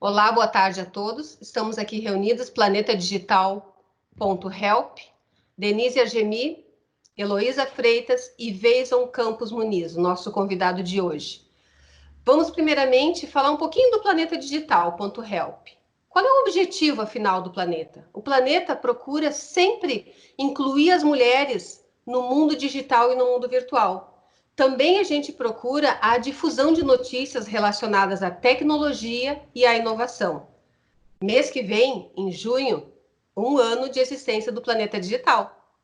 Olá, boa tarde a todos. Estamos aqui reunidos, planetadigital.help, Denise Argemi, Heloísa Freitas e Veison Campos Muniz, o nosso convidado de hoje. Vamos primeiramente falar um pouquinho do planetadigital.help. Qual é o objetivo, afinal, do planeta? O planeta procura sempre incluir as mulheres no mundo digital e no mundo virtual. Também a gente procura a difusão de notícias relacionadas à tecnologia e à inovação. Mês que vem, em junho, 1 ano de existência do Planeta Digital.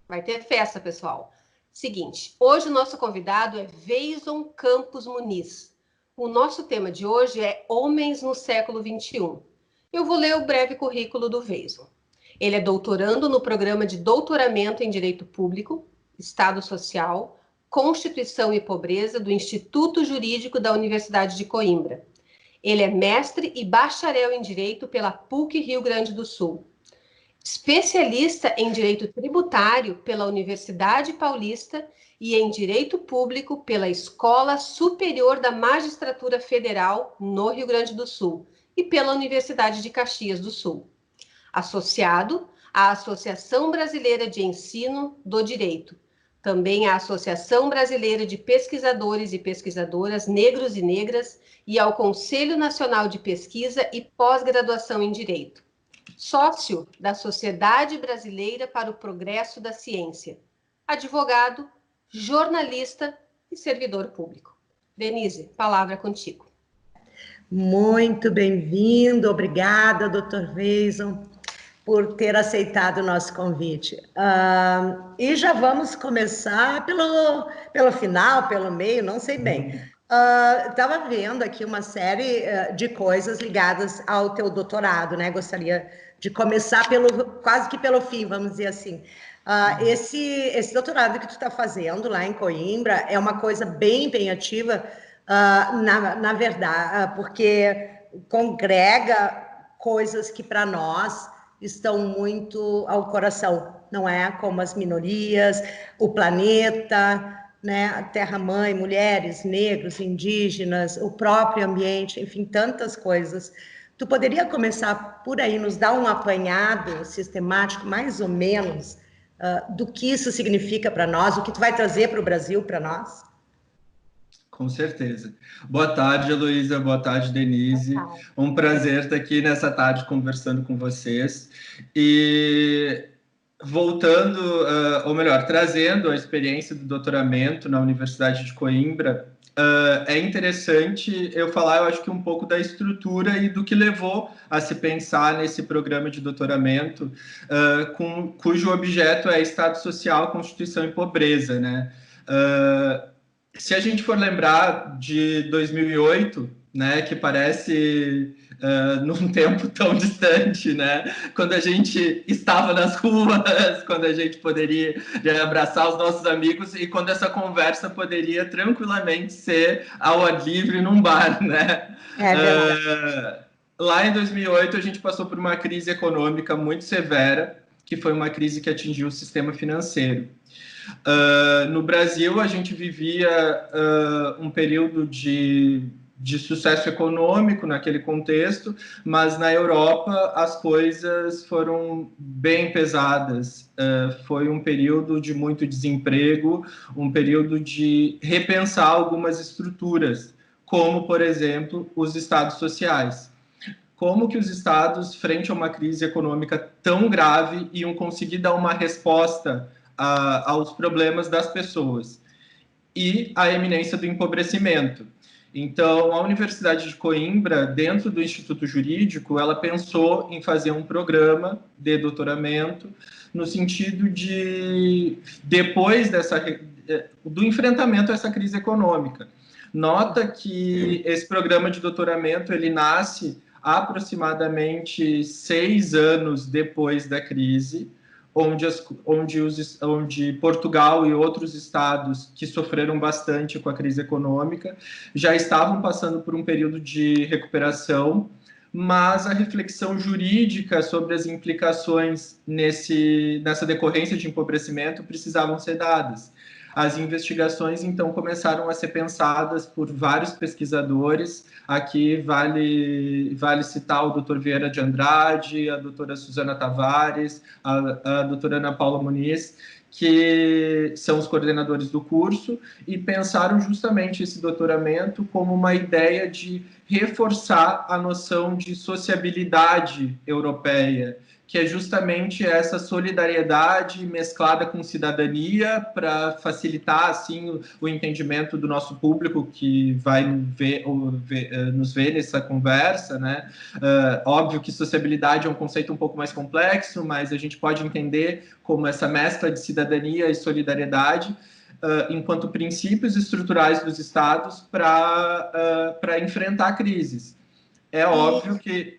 Vai ter festa, pessoal. Seguinte, hoje o nosso convidado é Veison Campos Muniz. O nosso tema de hoje é Homens no século XXI. Eu vou ler o breve currículo do Veison. Ele é doutorando no programa de doutoramento em Direito Público, Estado Social, Constituição e Pobreza do Instituto Jurídico da Universidade de Coimbra. Ele é mestre e bacharel em Direito pela PUC Rio Grande do Sul. Especialista em Direito Tributário pela Universidade Paulista e em Direito Público pela Escola Superior da Magistratura Federal no Rio Grande do Sul e pela Universidade de Caxias do Sul. Associado à Associação Brasileira de Ensino do Direito, também à Associação Brasileira de Pesquisadores e Pesquisadoras Negros e Negras e ao Conselho Nacional de Pesquisa e Pós-Graduação em Direito. Sócio da Sociedade Brasileira para o Progresso da Ciência. Advogado, jornalista e servidor público. Denise, palavra contigo. Muito bem-vindo, obrigada, Dr. Veison, por ter aceitado o nosso convite. E já vamos começar pelo final, pelo meio, não sei bem. Estava vendo aqui uma série de coisas ligadas ao teu doutorado, né? Gostaria de começar quase que pelo fim, vamos dizer assim. Esse doutorado que tu está fazendo lá em Coimbra é uma coisa bem ativa, na verdade, porque congrega coisas que para nós estão muito ao coração, não é? Como as minorias, o planeta, né? A terra-mãe, mulheres, negros, indígenas, o próprio ambiente, enfim, tantas coisas. Tu poderia começar por aí, nos dar um apanhado sistemático, mais ou menos, do que isso significa para nós, o que tu vai trazer para o Brasil para nós? Com certeza. Boa tarde, Heloísa. Boa tarde, Denise. Um prazer estar aqui nessa tarde conversando com vocês. E voltando, ou melhor, trazendo a experiência do doutoramento na Universidade de Coimbra, é interessante eu falar, eu acho que um pouco da estrutura e do que levou a se pensar nesse programa de doutoramento, cujo objeto é Estado Social, Constituição e Pobreza, né? Se a gente for lembrar de 2008, né, que parece num tempo tão distante, né, quando a gente estava nas ruas, quando a gente poderia abraçar os nossos amigos e quando essa conversa poderia tranquilamente ser ao ar livre num bar, né? Lá em 2008 a gente passou por uma crise econômica muito severa, que foi uma crise que atingiu o sistema financeiro. No Brasil, a gente vivia um período de sucesso econômico naquele contexto, mas na Europa as coisas foram bem pesadas. Foi um período de muito desemprego, um período de repensar algumas estruturas, como, por exemplo, os estados sociais. Como que os estados, frente a uma crise econômica tão grave, iam conseguir dar uma resposta aos problemas das pessoas e a eminência do empobrecimento. Então, a Universidade de Coimbra, dentro do Instituto Jurídico, ela pensou em fazer um programa de doutoramento no sentido de, depois do enfrentamento a essa crise econômica. Nota que esse programa de doutoramento, ele nasce aproximadamente 6 anos depois da crise, onde Portugal e outros estados que sofreram bastante com a crise econômica já estavam passando por um período de recuperação, mas a reflexão jurídica sobre as implicações nessa decorrência de empobrecimento precisavam ser dadas. as investigações, então, começaram a ser pensadas por vários pesquisadores. Aqui vale citar o Dr. Vieira de Andrade, a doutora Suzana Tavares, a doutora Ana Paula Muniz, que são os coordenadores do curso, e pensaram justamente esse doutoramento como uma ideia de reforçar a noção de sociabilidade europeia, que é justamente essa solidariedade mesclada com cidadania para facilitar assim o entendimento do nosso público que vai nos ver nessa conversa, né? Óbvio que sociabilidade é um conceito um pouco mais complexo, mas a gente pode entender como essa mescla de cidadania e solidariedade enquanto princípios estruturais dos estados para enfrentar crises. É óbvio que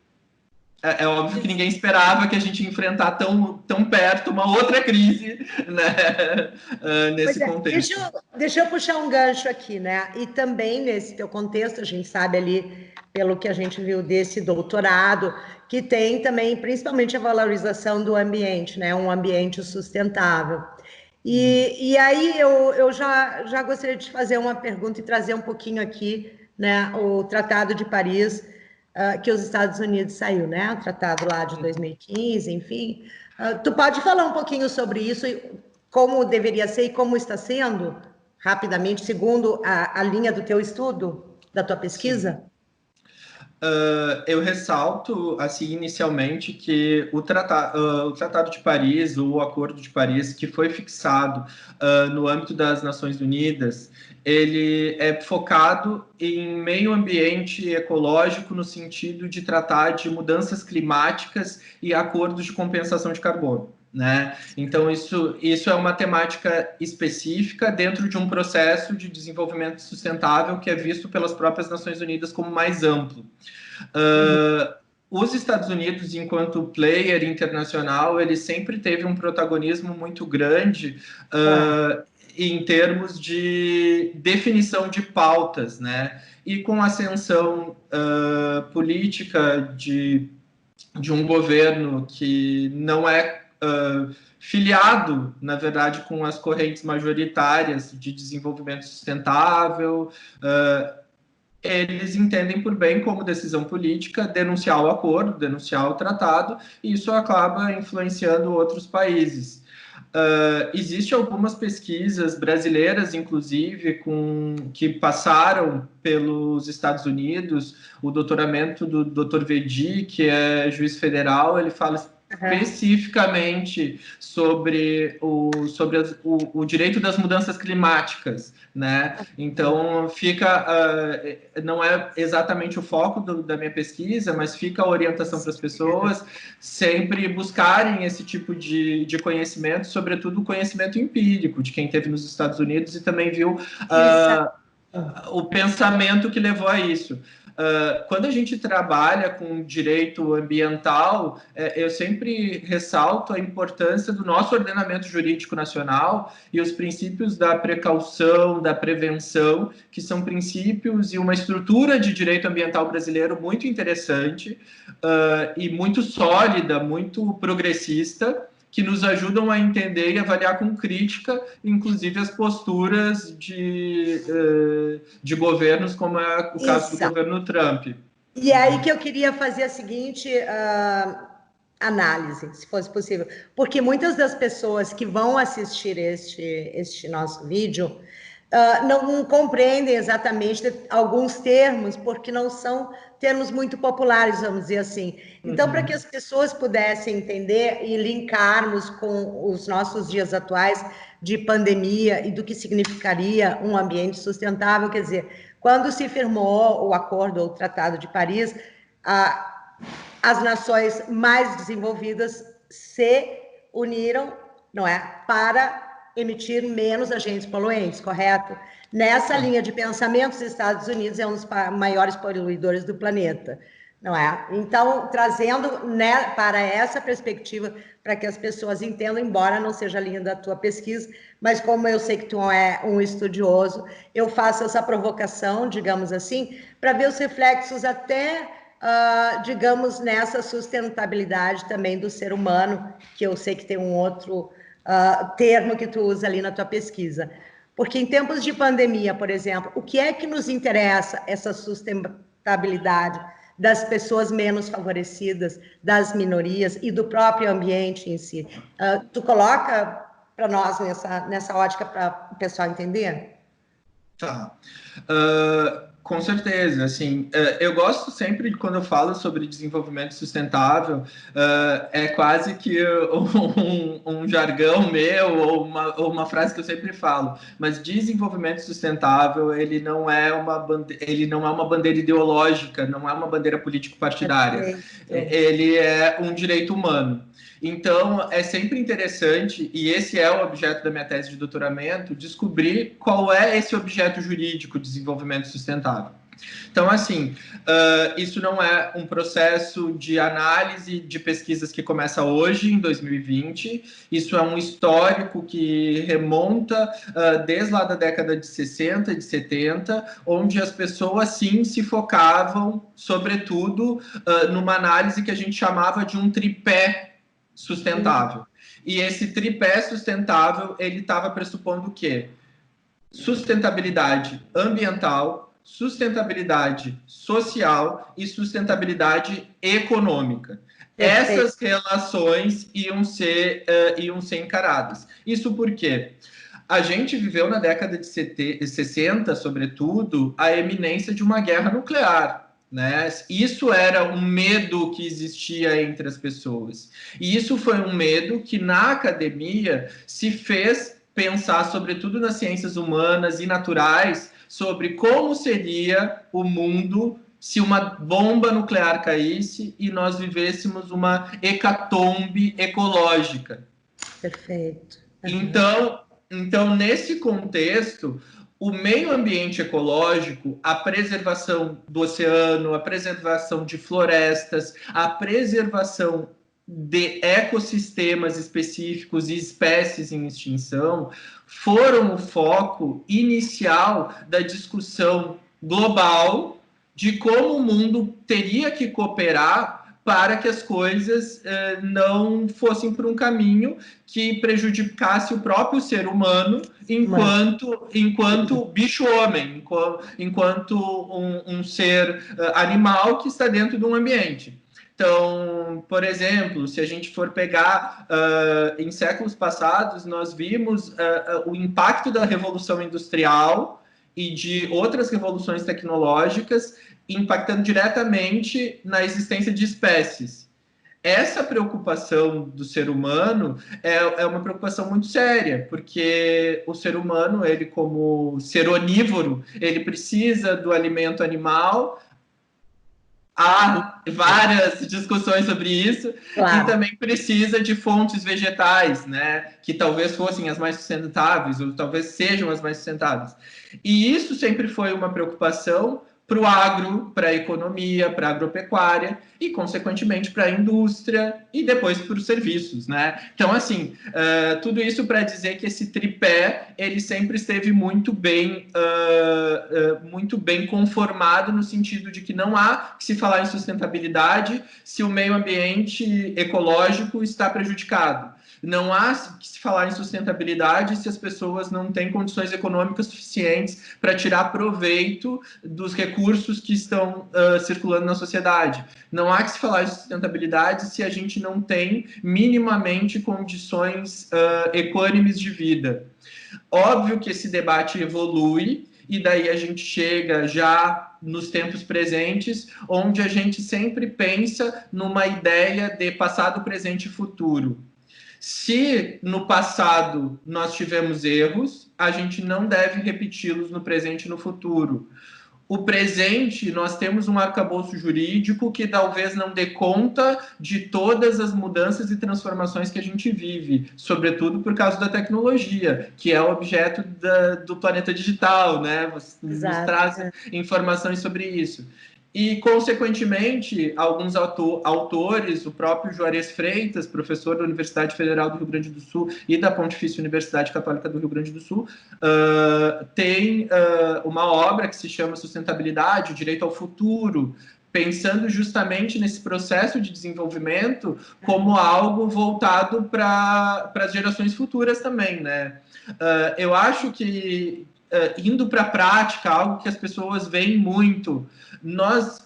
ninguém esperava que a gente ia enfrentar tão perto uma outra crise, né, nesse contexto. Deixa eu puxar um gancho aqui, né? E também nesse teu contexto, a gente sabe ali, pelo que a gente viu desse doutorado, que tem também, principalmente, a valorização do ambiente, né? Um ambiente sustentável. E aí eu já gostaria de fazer uma pergunta e trazer um pouquinho aqui, né? O Tratado de Paris, que os Estados Unidos saiu, né? O tratado lá de 2015, enfim. Tu pode falar um pouquinho sobre isso, como deveria ser e como está sendo, rapidamente, segundo a linha do teu estudo, da tua pesquisa? Eu ressalto, assim, inicialmente, que o Tratado de Paris, o Acordo de Paris, que foi fixado no âmbito das Nações Unidas, ele é focado em meio ambiente ecológico no sentido de tratar de mudanças climáticas e acordos de compensação de carbono, né? Então, isso é uma temática específica dentro de um processo de desenvolvimento sustentável que é visto pelas próprias Nações Unidas como mais amplo. Os Estados Unidos, enquanto player internacional, ele sempre teve um protagonismo muito grande em termos de definição de pautas, né? E com a ascensão política de um governo que não é filiado, na verdade, com as correntes majoritárias de desenvolvimento sustentável, eles entendem por bem, como decisão política, denunciar o acordo, denunciar o tratado, e isso acaba influenciando outros países. Existem algumas pesquisas brasileiras, inclusive, que passaram pelos Estados Unidos. O doutoramento do Dr. Vedi, que é juiz federal, ele fala especificamente sobre o direito das mudanças climáticas, né? Então, não é exatamente o foco da minha pesquisa, mas fica a orientação para as pessoas sempre buscarem esse tipo de conhecimento, sobretudo o conhecimento empírico de quem esteve nos Estados Unidos e também viu o pensamento que levou a isso. Quando a gente trabalha com direito ambiental, eu sempre ressalto a importância do nosso ordenamento jurídico nacional e os princípios da precaução, da prevenção, que são princípios e uma estrutura de direito ambiental brasileiro muito interessante e muito sólida, muito progressista, que nos ajudam a entender e avaliar com crítica, inclusive, as posturas de governos, como é o caso do governo Trump. E aí que eu queria fazer a seguinte análise, se fosse possível, porque muitas das pessoas que vão assistir este nosso vídeo não compreendem exatamente alguns termos, porque não são termos muito populares, vamos dizer assim. Então, para que as pessoas pudessem entender e linkarmos com os nossos dias atuais de pandemia e do que significaria um ambiente sustentável, quer dizer, quando se firmou o acordo ou o Tratado de Paris, as nações mais desenvolvidas se uniram, não é, para emitir menos agentes poluentes, correto? Nessa linha de pensamento, os Estados Unidos é um dos maiores poluidores do planeta, não é? Então, trazendo para essa perspectiva, para que as pessoas entendam, embora não seja a linha da tua pesquisa, mas como eu sei que tu é um estudioso, eu faço essa provocação, digamos assim, para ver os reflexos até, digamos, nessa sustentabilidade também do ser humano, que eu sei que tem um outro termo que tu usa ali na tua pesquisa. Porque em tempos de pandemia, por exemplo, o que é que nos interessa essa sustentabilidade das pessoas menos favorecidas, das minorias e do próprio ambiente em si? Tu coloca para nós nessa ótica para o pessoal entender? Tá. Com certeza, assim, eu gosto sempre, quando eu falo sobre desenvolvimento sustentável, é quase que um jargão meu ou uma frase que eu sempre falo, mas desenvolvimento sustentável, ele não é uma bandeira ideológica, não é uma bandeira político-partidária, ele é um direito humano. Então, é sempre interessante, e esse é o objeto da minha tese de doutoramento, descobrir qual é esse objeto jurídico de desenvolvimento sustentável. Então, assim, isso não é um processo de análise de pesquisas que começa hoje, em 2020. Isso é um histórico que remonta desde lá da década de 60, de 70, onde as pessoas, sim, se focavam, sobretudo, numa análise que a gente chamava de um tripé sustentável. E esse tripé sustentável, ele estava pressupondo o quê? Sustentabilidade ambiental, sustentabilidade social e sustentabilidade econômica. Essas relações iam ser encaradas. Isso por quê? A gente viveu na década de 60, sobretudo, a eminência de uma guerra nuclear. Né? Isso era um medo que existia entre as pessoas. E isso foi um medo que na academia se fez pensar, sobretudo nas ciências humanas e naturais, sobre como seria o mundo se uma bomba nuclear caísse e nós vivêssemos uma hecatombe ecológica. Perfeito. Então, nesse contexto, o meio ambiente ecológico, a preservação do oceano, a preservação de florestas, a preservação de ecossistemas específicos e espécies em extinção, foram o foco inicial da discussão global de como o mundo teria que cooperar para que as coisas não fossem por um caminho que prejudicasse o próprio ser humano enquanto bicho-homem, enquanto um ser animal que está dentro de um ambiente. Então, por exemplo, se a gente for pegar em séculos passados, nós vimos o impacto da Revolução Industrial e de outras revoluções tecnológicas impactando diretamente na existência de espécies. Essa preocupação do ser humano é uma preocupação muito séria, porque o ser humano, ele como ser onívoro, ele precisa do alimento animal. Há várias discussões sobre isso, claro. E também precisa de fontes vegetais, né, que talvez fossem as mais sustentáveis, ou talvez sejam as mais sustentáveis. E isso sempre foi uma preocupação para o agro, para a economia, para a agropecuária e, consequentemente, para a indústria e depois para os serviços, né? Então, assim, tudo isso para dizer que esse tripé, ele sempre esteve muito bem conformado no sentido de que não há que se falar em sustentabilidade se o meio ambiente ecológico está prejudicado. Não há que se falar em sustentabilidade se as pessoas não têm condições econômicas suficientes para tirar proveito dos recursos que estão circulando na sociedade. Não há que se falar em sustentabilidade se a gente não tem minimamente condições equânimes de vida. Óbvio que esse debate evolui e daí a gente chega já nos tempos presentes, onde a gente sempre pensa numa ideia de passado, presente e futuro. Se no passado nós tivemos erros, a gente não deve repeti-los no presente e no futuro. O presente, nós temos um arcabouço jurídico que talvez não dê conta de todas as mudanças e transformações que a gente vive, sobretudo por causa da tecnologia, que é o objeto do planeta digital, né? Você nos traz informações sobre isso. E, consequentemente, alguns autores, o próprio Juarez Freitas, professor da Universidade Federal do Rio Grande do Sul e da Pontifícia Universidade Católica do Rio Grande do Sul, tem uma obra que se chama Sustentabilidade, o Direito ao Futuro, pensando justamente nesse processo de desenvolvimento como algo voltado para as gerações futuras também, né? Eu acho que, indo para a prática, algo que as pessoas veem muito, nós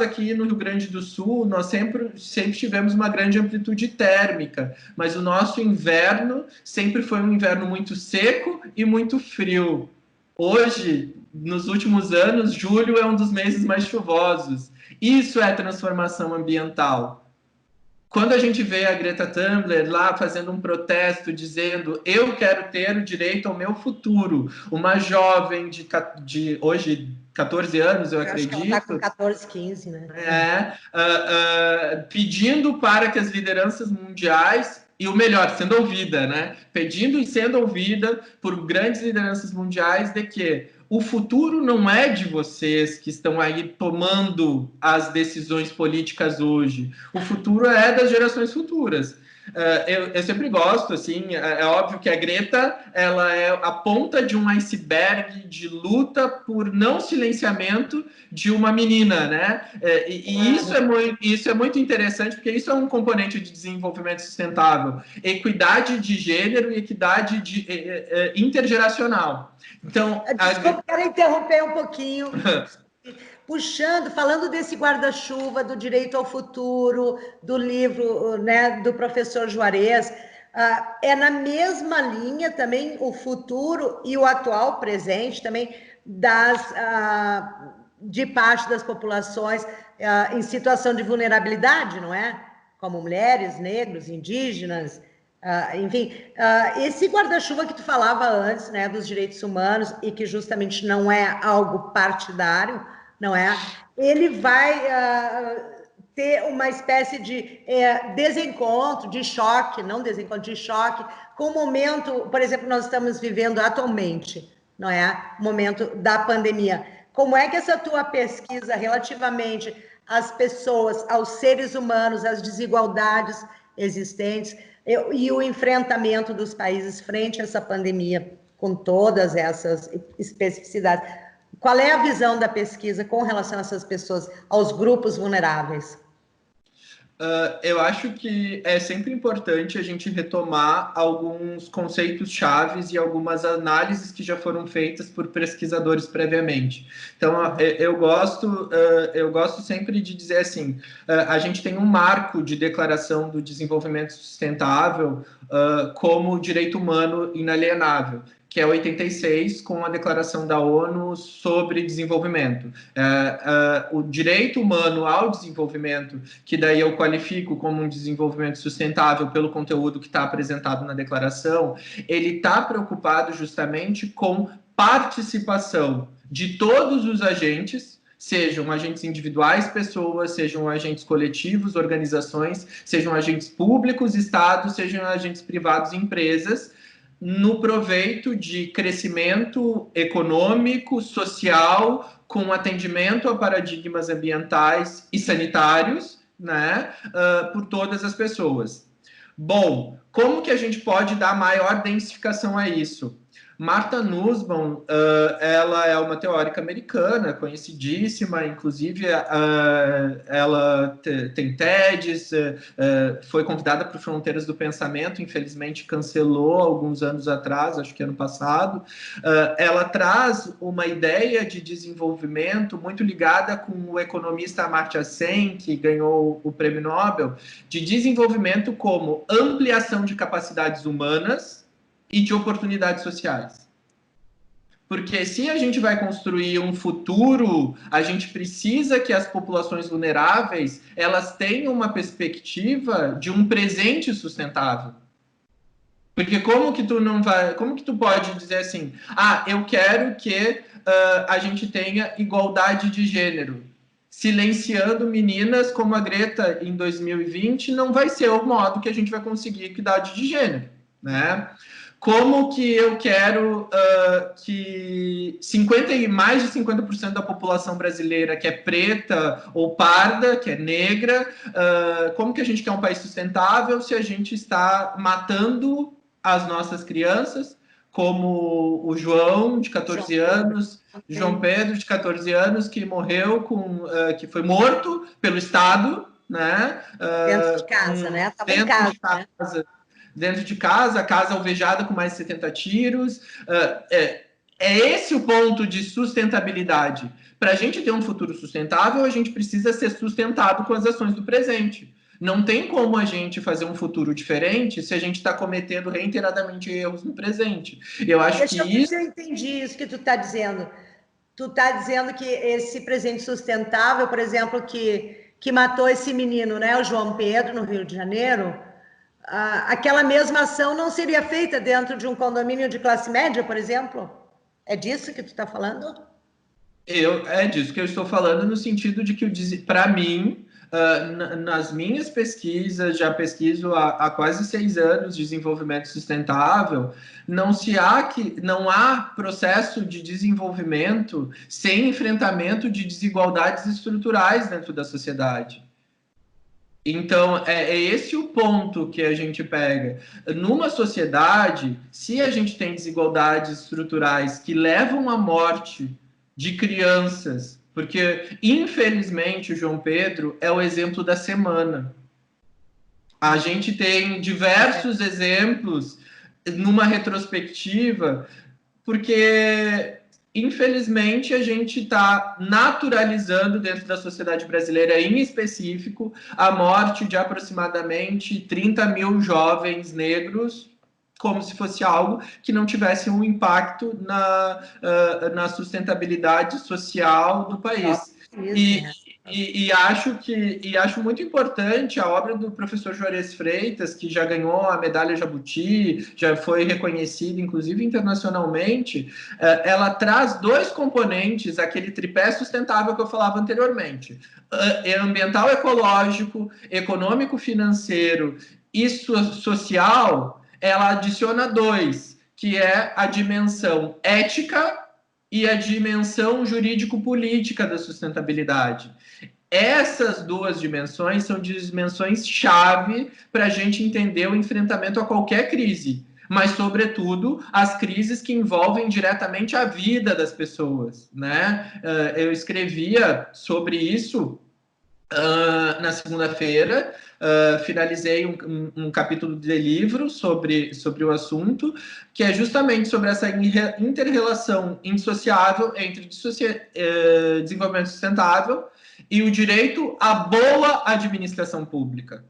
aqui no Rio Grande do Sul, nós sempre tivemos uma grande amplitude térmica, mas o nosso inverno sempre foi um inverno muito seco e muito frio. Hoje, nos últimos anos, julho é um dos meses mais chuvosos. Isso é transformação ambiental. Quando a gente vê a Greta Thunberg lá fazendo um protesto dizendo eu quero ter o direito ao meu futuro, uma jovem de hoje 14 anos, eu acredito. Acho que ela está com 14, 15, né? Pedindo para que as lideranças mundiais, e o melhor, sendo ouvida, né? Pedindo e sendo ouvida por grandes lideranças mundiais de que o futuro não é de vocês que estão aí tomando as decisões políticas hoje. O futuro é das gerações futuras. Eu sempre gosto, assim, é óbvio que a Greta, ela é a ponta de um iceberg de luta por não silenciamento de uma menina, né? Isso é muito interessante, porque isso é um componente de desenvolvimento sustentável. Equidade de gênero e equidade intergeracional. Então, desculpa, quero interromper um pouquinho. Puxando, falando desse guarda-chuva, do direito ao futuro, do livro, né, do professor Juarez, é na mesma linha também o futuro e o atual presente também de parte das populações em situação de vulnerabilidade, não é? Como mulheres, negros, indígenas, enfim, esse guarda-chuva que tu falava antes, né, dos direitos humanos, e que justamente não é algo partidário, não é? Ele vai ter uma espécie de desencontro, de choque, não desencontro, de choque, com o momento, por exemplo, nós estamos vivendo atualmente, não é? O momento da pandemia. Como é que essa tua pesquisa relativamente às pessoas, aos seres humanos, às desigualdades existentes e o enfrentamento dos países frente a essa pandemia, com todas essas especificidades, qual é a visão da pesquisa com relação a essas pessoas, aos grupos vulneráveis? Eu acho que é sempre importante a gente retomar alguns conceitos chaves e algumas análises que já foram feitas por pesquisadores previamente. Então, eu gosto sempre de dizer assim, a gente tem um marco de declaração do desenvolvimento sustentável como direito humano inalienável, que é 86, com a Declaração da ONU sobre Desenvolvimento. O direito humano ao desenvolvimento, que daí eu qualifico como um desenvolvimento sustentável pelo conteúdo que está apresentado na declaração, ele está preocupado justamente com participação de todos os agentes, sejam agentes individuais, pessoas, sejam agentes coletivos, organizações, sejam agentes públicos, estados, sejam agentes privados, empresas, no proveito de crescimento econômico, social, com atendimento a paradigmas ambientais e sanitários, né, por todas as pessoas. Bom, como que a gente pode dar maior densificação a isso? Martha Nussbaum, ela é uma teórica americana, conhecidíssima, inclusive ela tem TEDs, foi convidada para o Fronteiras do Pensamento, infelizmente cancelou alguns anos atrás, acho que ano passado. Ela traz uma ideia de desenvolvimento muito ligada com o economista Amartya Sen, que ganhou o Prêmio Nobel, de desenvolvimento como ampliação de capacidades humanas e de oportunidades sociais. Porque se a gente vai construir um futuro, a gente precisa que as populações vulneráveis, elas tenham uma perspectiva de um presente sustentável. Porque como que tu pode dizer assim, eu quero que a gente tenha igualdade de gênero, silenciando meninas como a Greta em 2020, não vai ser o modo que a gente vai conseguir equidade de gênero, né? Como que eu quero que mais de 50% da população brasileira que é preta ou parda, que é negra, como que a gente quer um país sustentável se a gente está matando as nossas crianças, como o João, de 14 anos, João Pedro, de 14 anos, que morreu que foi morto pelo Estado, né? Dentro de casa, né? Estava em casa, né? Dentro de casa, a casa alvejada com mais de 70 tiros. É esse o ponto de sustentabilidade. Para a gente ter um futuro sustentável, a gente precisa ser sustentado com as ações do presente. Não tem como a gente fazer um futuro diferente se a gente está cometendo reiteradamente erros no presente. Eu acho que isso... Eu entendi isso que tu está dizendo. Tu está dizendo que esse presente sustentável, por exemplo, que matou esse menino, né, o João Pedro, no Rio de Janeiro, aquela mesma ação não seria feita dentro de um condomínio de classe média, por exemplo? É disso que tu está falando? É disso que eu estou falando, no sentido de que, para mim, nas minhas pesquisas, já pesquiso há quase 6 anos desenvolvimento sustentável, não há processo de desenvolvimento sem enfrentamento de desigualdades estruturais dentro da sociedade. Então, é esse o ponto que a gente pega. Numa sociedade, se a gente tem desigualdades estruturais que levam à morte de crianças, porque, infelizmente, o João Pedro é o exemplo da semana. A gente tem diversos exemplos numa retrospectiva, porque, infelizmente, a gente está naturalizando dentro da sociedade brasileira, em específico, a morte de aproximadamente 30 mil jovens negros, como se fosse algo que não tivesse um impacto na sustentabilidade social do país. E acho muito importante a obra do professor Juarez Freitas, que já ganhou a medalha Jabuti, já foi reconhecido, inclusive internacionalmente. Ela traz 2 componentes, aquele tripé sustentável que eu falava anteriormente: ambiental, ecológico, econômico, financeiro e social. Ela adiciona 2, que é a dimensão ética e a dimensão jurídico-política da sustentabilidade. Essas 2 dimensões são dimensões-chave para a gente entender o enfrentamento a qualquer crise, mas, sobretudo, as crises que envolvem diretamente a vida das pessoas, né? Eu escrevia sobre isso na segunda-feira, finalizei um capítulo de livro sobre o assunto, que é justamente sobre essa inter-relação indissociável entre desenvolvimento sustentável e o direito à boa administração pública.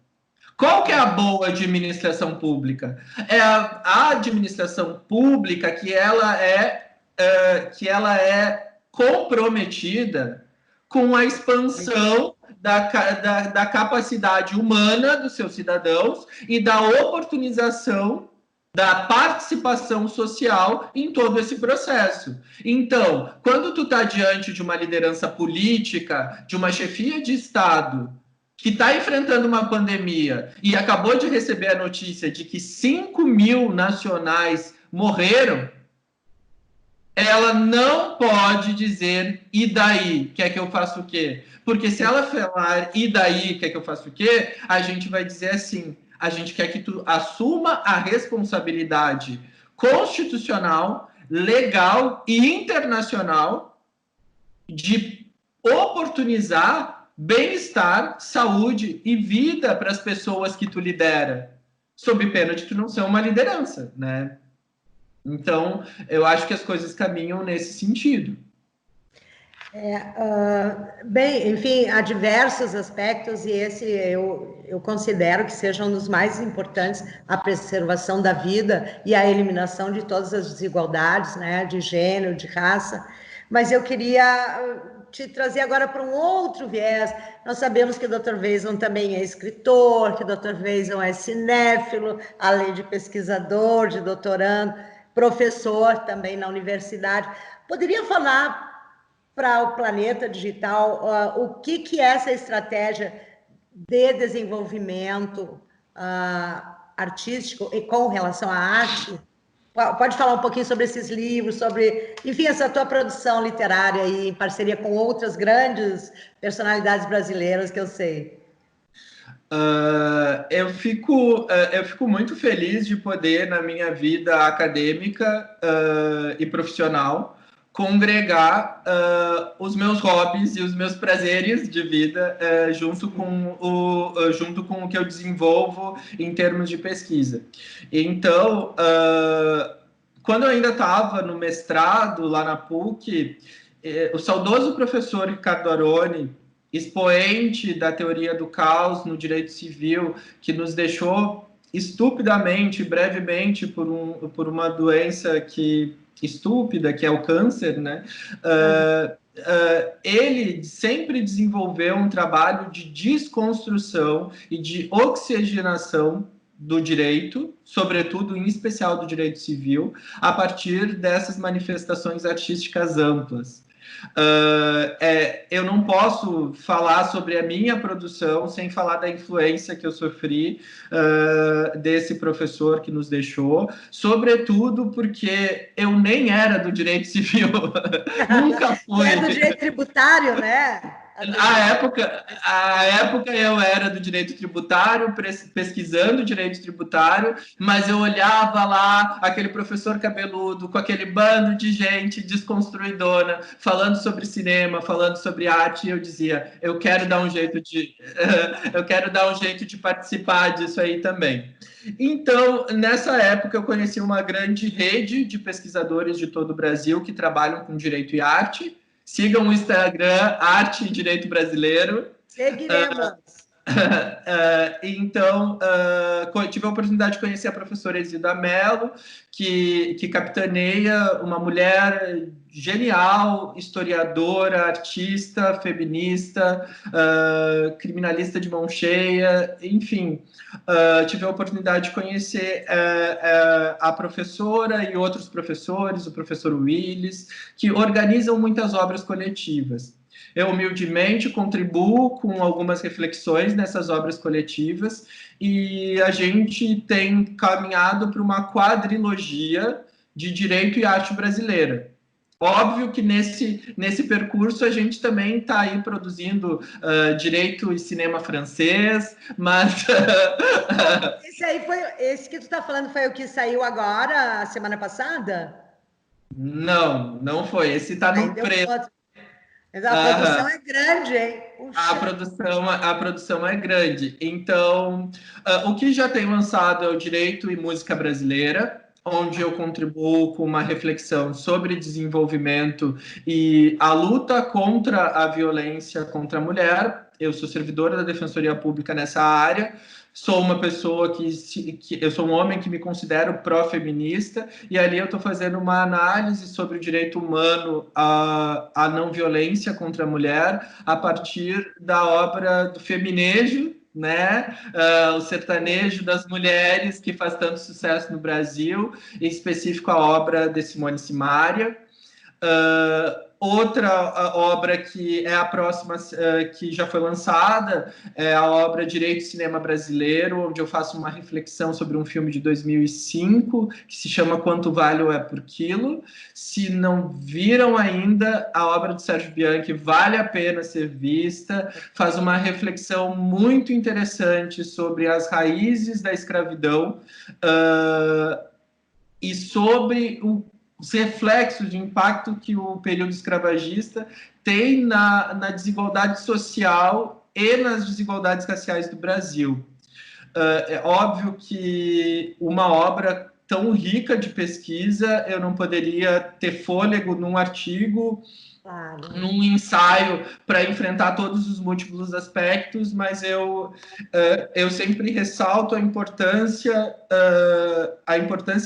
Qual que é a boa administração pública? É a administração pública que ela é comprometida com a expansão da capacidade humana dos seus cidadãos e da oportunização da participação social em todo esse processo. Então, quando tu está diante de uma liderança política, de uma chefia de Estado, que está enfrentando uma pandemia e acabou de receber a notícia de que 5 mil nacionais morreram, ela não pode dizer, e daí? Quer que eu faça o quê? Porque se ela falar, e daí? Quer que eu faça o quê? A gente vai dizer assim, a gente quer que tu assuma a responsabilidade constitucional, legal e internacional de oportunizar bem-estar, saúde e vida para as pessoas que tu lidera, sob pena de tu não ser uma liderança, né? Então, eu acho que as coisas caminham nesse sentido. Bem, enfim, há diversos aspectos e esse eu considero que seja um dos mais importantes, a preservação da vida e a eliminação de todas as desigualdades, né, de gênero, de raça. Mas eu queria te trazer agora para um outro viés. Nós sabemos que o Dr. Weison também é escritor, que o Dr. Weison é cinéfilo, além de pesquisador, de doutorando, professor também na universidade. Poderia falar para o Planeta Digital o que é essa estratégia de desenvolvimento artístico e com relação à arte? Pode falar um pouquinho sobre esses livros, sobre, enfim, essa tua produção literária aí, em parceria com outras grandes personalidades brasileiras que eu sei. Eu fico muito feliz de poder, na minha vida acadêmica e profissional, congregar os meus hobbies e os meus prazeres de vida junto com o que eu desenvolvo em termos de pesquisa. Então, quando eu ainda estava no mestrado lá na PUC, o saudoso professor Ricardo Aroni, expoente da teoria do caos no direito civil, que nos deixou estupidamente, brevemente, por uma doença estúpida, que é o câncer, né? Ele sempre desenvolveu um trabalho de desconstrução e de oxigenação do direito, sobretudo, em especial do direito civil, a partir dessas manifestações artísticas amplas. Eu não posso falar sobre a minha produção sem falar da influência que eu sofri desse professor que nos deixou, sobretudo porque eu nem era do direito civil, nunca fui. É do direito tributário, né? À época eu era do direito tributário, pesquisando direito tributário, mas eu olhava lá aquele professor cabeludo com aquele bando de gente desconstruidora, falando sobre cinema, falando sobre arte, e eu dizia, eu quero dar um jeito de participar disso aí também. Então, nessa época, eu conheci uma grande rede de pesquisadores de todo o Brasil que trabalham com direito e arte. Sigam o Instagram, Arte e Direito Brasileiro. Seguiremos. Então, tive a oportunidade de conhecer a professora Exilda Mello, que capitaneia uma mulher genial, historiadora, artista, feminista, criminalista de mão cheia, enfim. Tive a oportunidade de conhecer a professora e outros professores, o professor Willis, que organizam muitas obras coletivas. Eu, humildemente, contribuo com algumas reflexões nessas obras coletivas e a gente tem caminhado para uma quadrilogia de direito e arte brasileira. Óbvio que nesse percurso a gente também está aí produzindo direito e cinema francês, mas... Esse que tu está falando foi o que saiu agora, a semana passada? Não foi. Esse está no preço. Mas a produção é grande, hein? A produção é grande. Então, o que já tem lançado é o Direito e Música Brasileira, onde eu contribuo com uma reflexão sobre desenvolvimento e a luta contra a violência contra a mulher. Eu sou servidora da Defensoria Pública nessa área. Sou uma pessoa eu sou um homem que me considero pró-feminista, e ali eu estou fazendo uma análise sobre o direito humano à não violência contra a mulher a partir da obra do feminejo, né? O sertanejo das mulheres, que faz tanto sucesso no Brasil, em específico a obra de Simone Simaria. Outra obra que é a próxima, que já foi lançada, é a obra Direito e Cinema Brasileiro, onde eu faço uma reflexão sobre um filme de 2005, que se chama Quanto Vale é por Quilo. Se não viram ainda, a obra do Sérgio Bianchi vale a pena ser vista, faz uma reflexão muito interessante sobre as raízes da escravidão e sobre os reflexos de impacto que o período escravagista tem na desigualdade social e nas desigualdades raciais do Brasil. É óbvio que uma obra tão rica de pesquisa, eu não poderia ter fôlego num artigo, num ensaio, para enfrentar todos os múltiplos aspectos, mas eu sempre ressalto a importância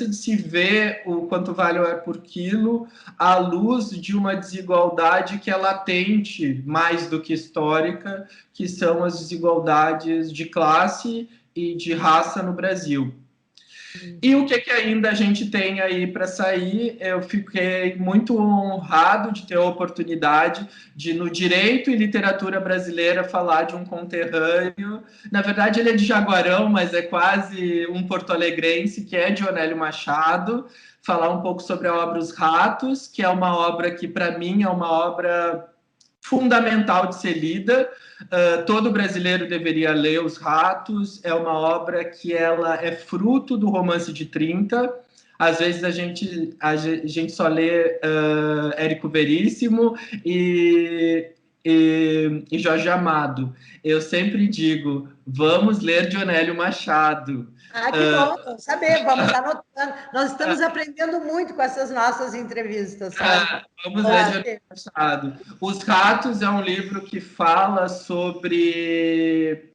de se ver o quanto vale por quilo à luz de uma desigualdade que é latente, mais do que histórica, que são as desigualdades de classe e de raça no Brasil. E o que ainda a gente tem aí para sair? Eu fiquei muito honrado de ter a oportunidade de, no Direito e Literatura Brasileira, falar de um conterrâneo. Na verdade, ele é de Jaguarão, mas é quase um porto-alegrense, que é Dionélio Machado. Falar um pouco sobre a obra Os Ratos, que é uma obra que, para mim, é uma obra fundamental de ser lida. Todo brasileiro deveria ler Os Ratos. É uma obra que ela é fruto do Romance de 30. Às vezes a gente só lê Érico Veríssimo e Jorge Amado. Eu sempre digo, vamos ler Dionélio Machado. Ah, que bom, vamos saber, vamos anotando. Nós estamos aprendendo muito com essas nossas entrevistas, sabe? Vamos ler Dionélio Machado. Os Ratos é um livro que fala sobre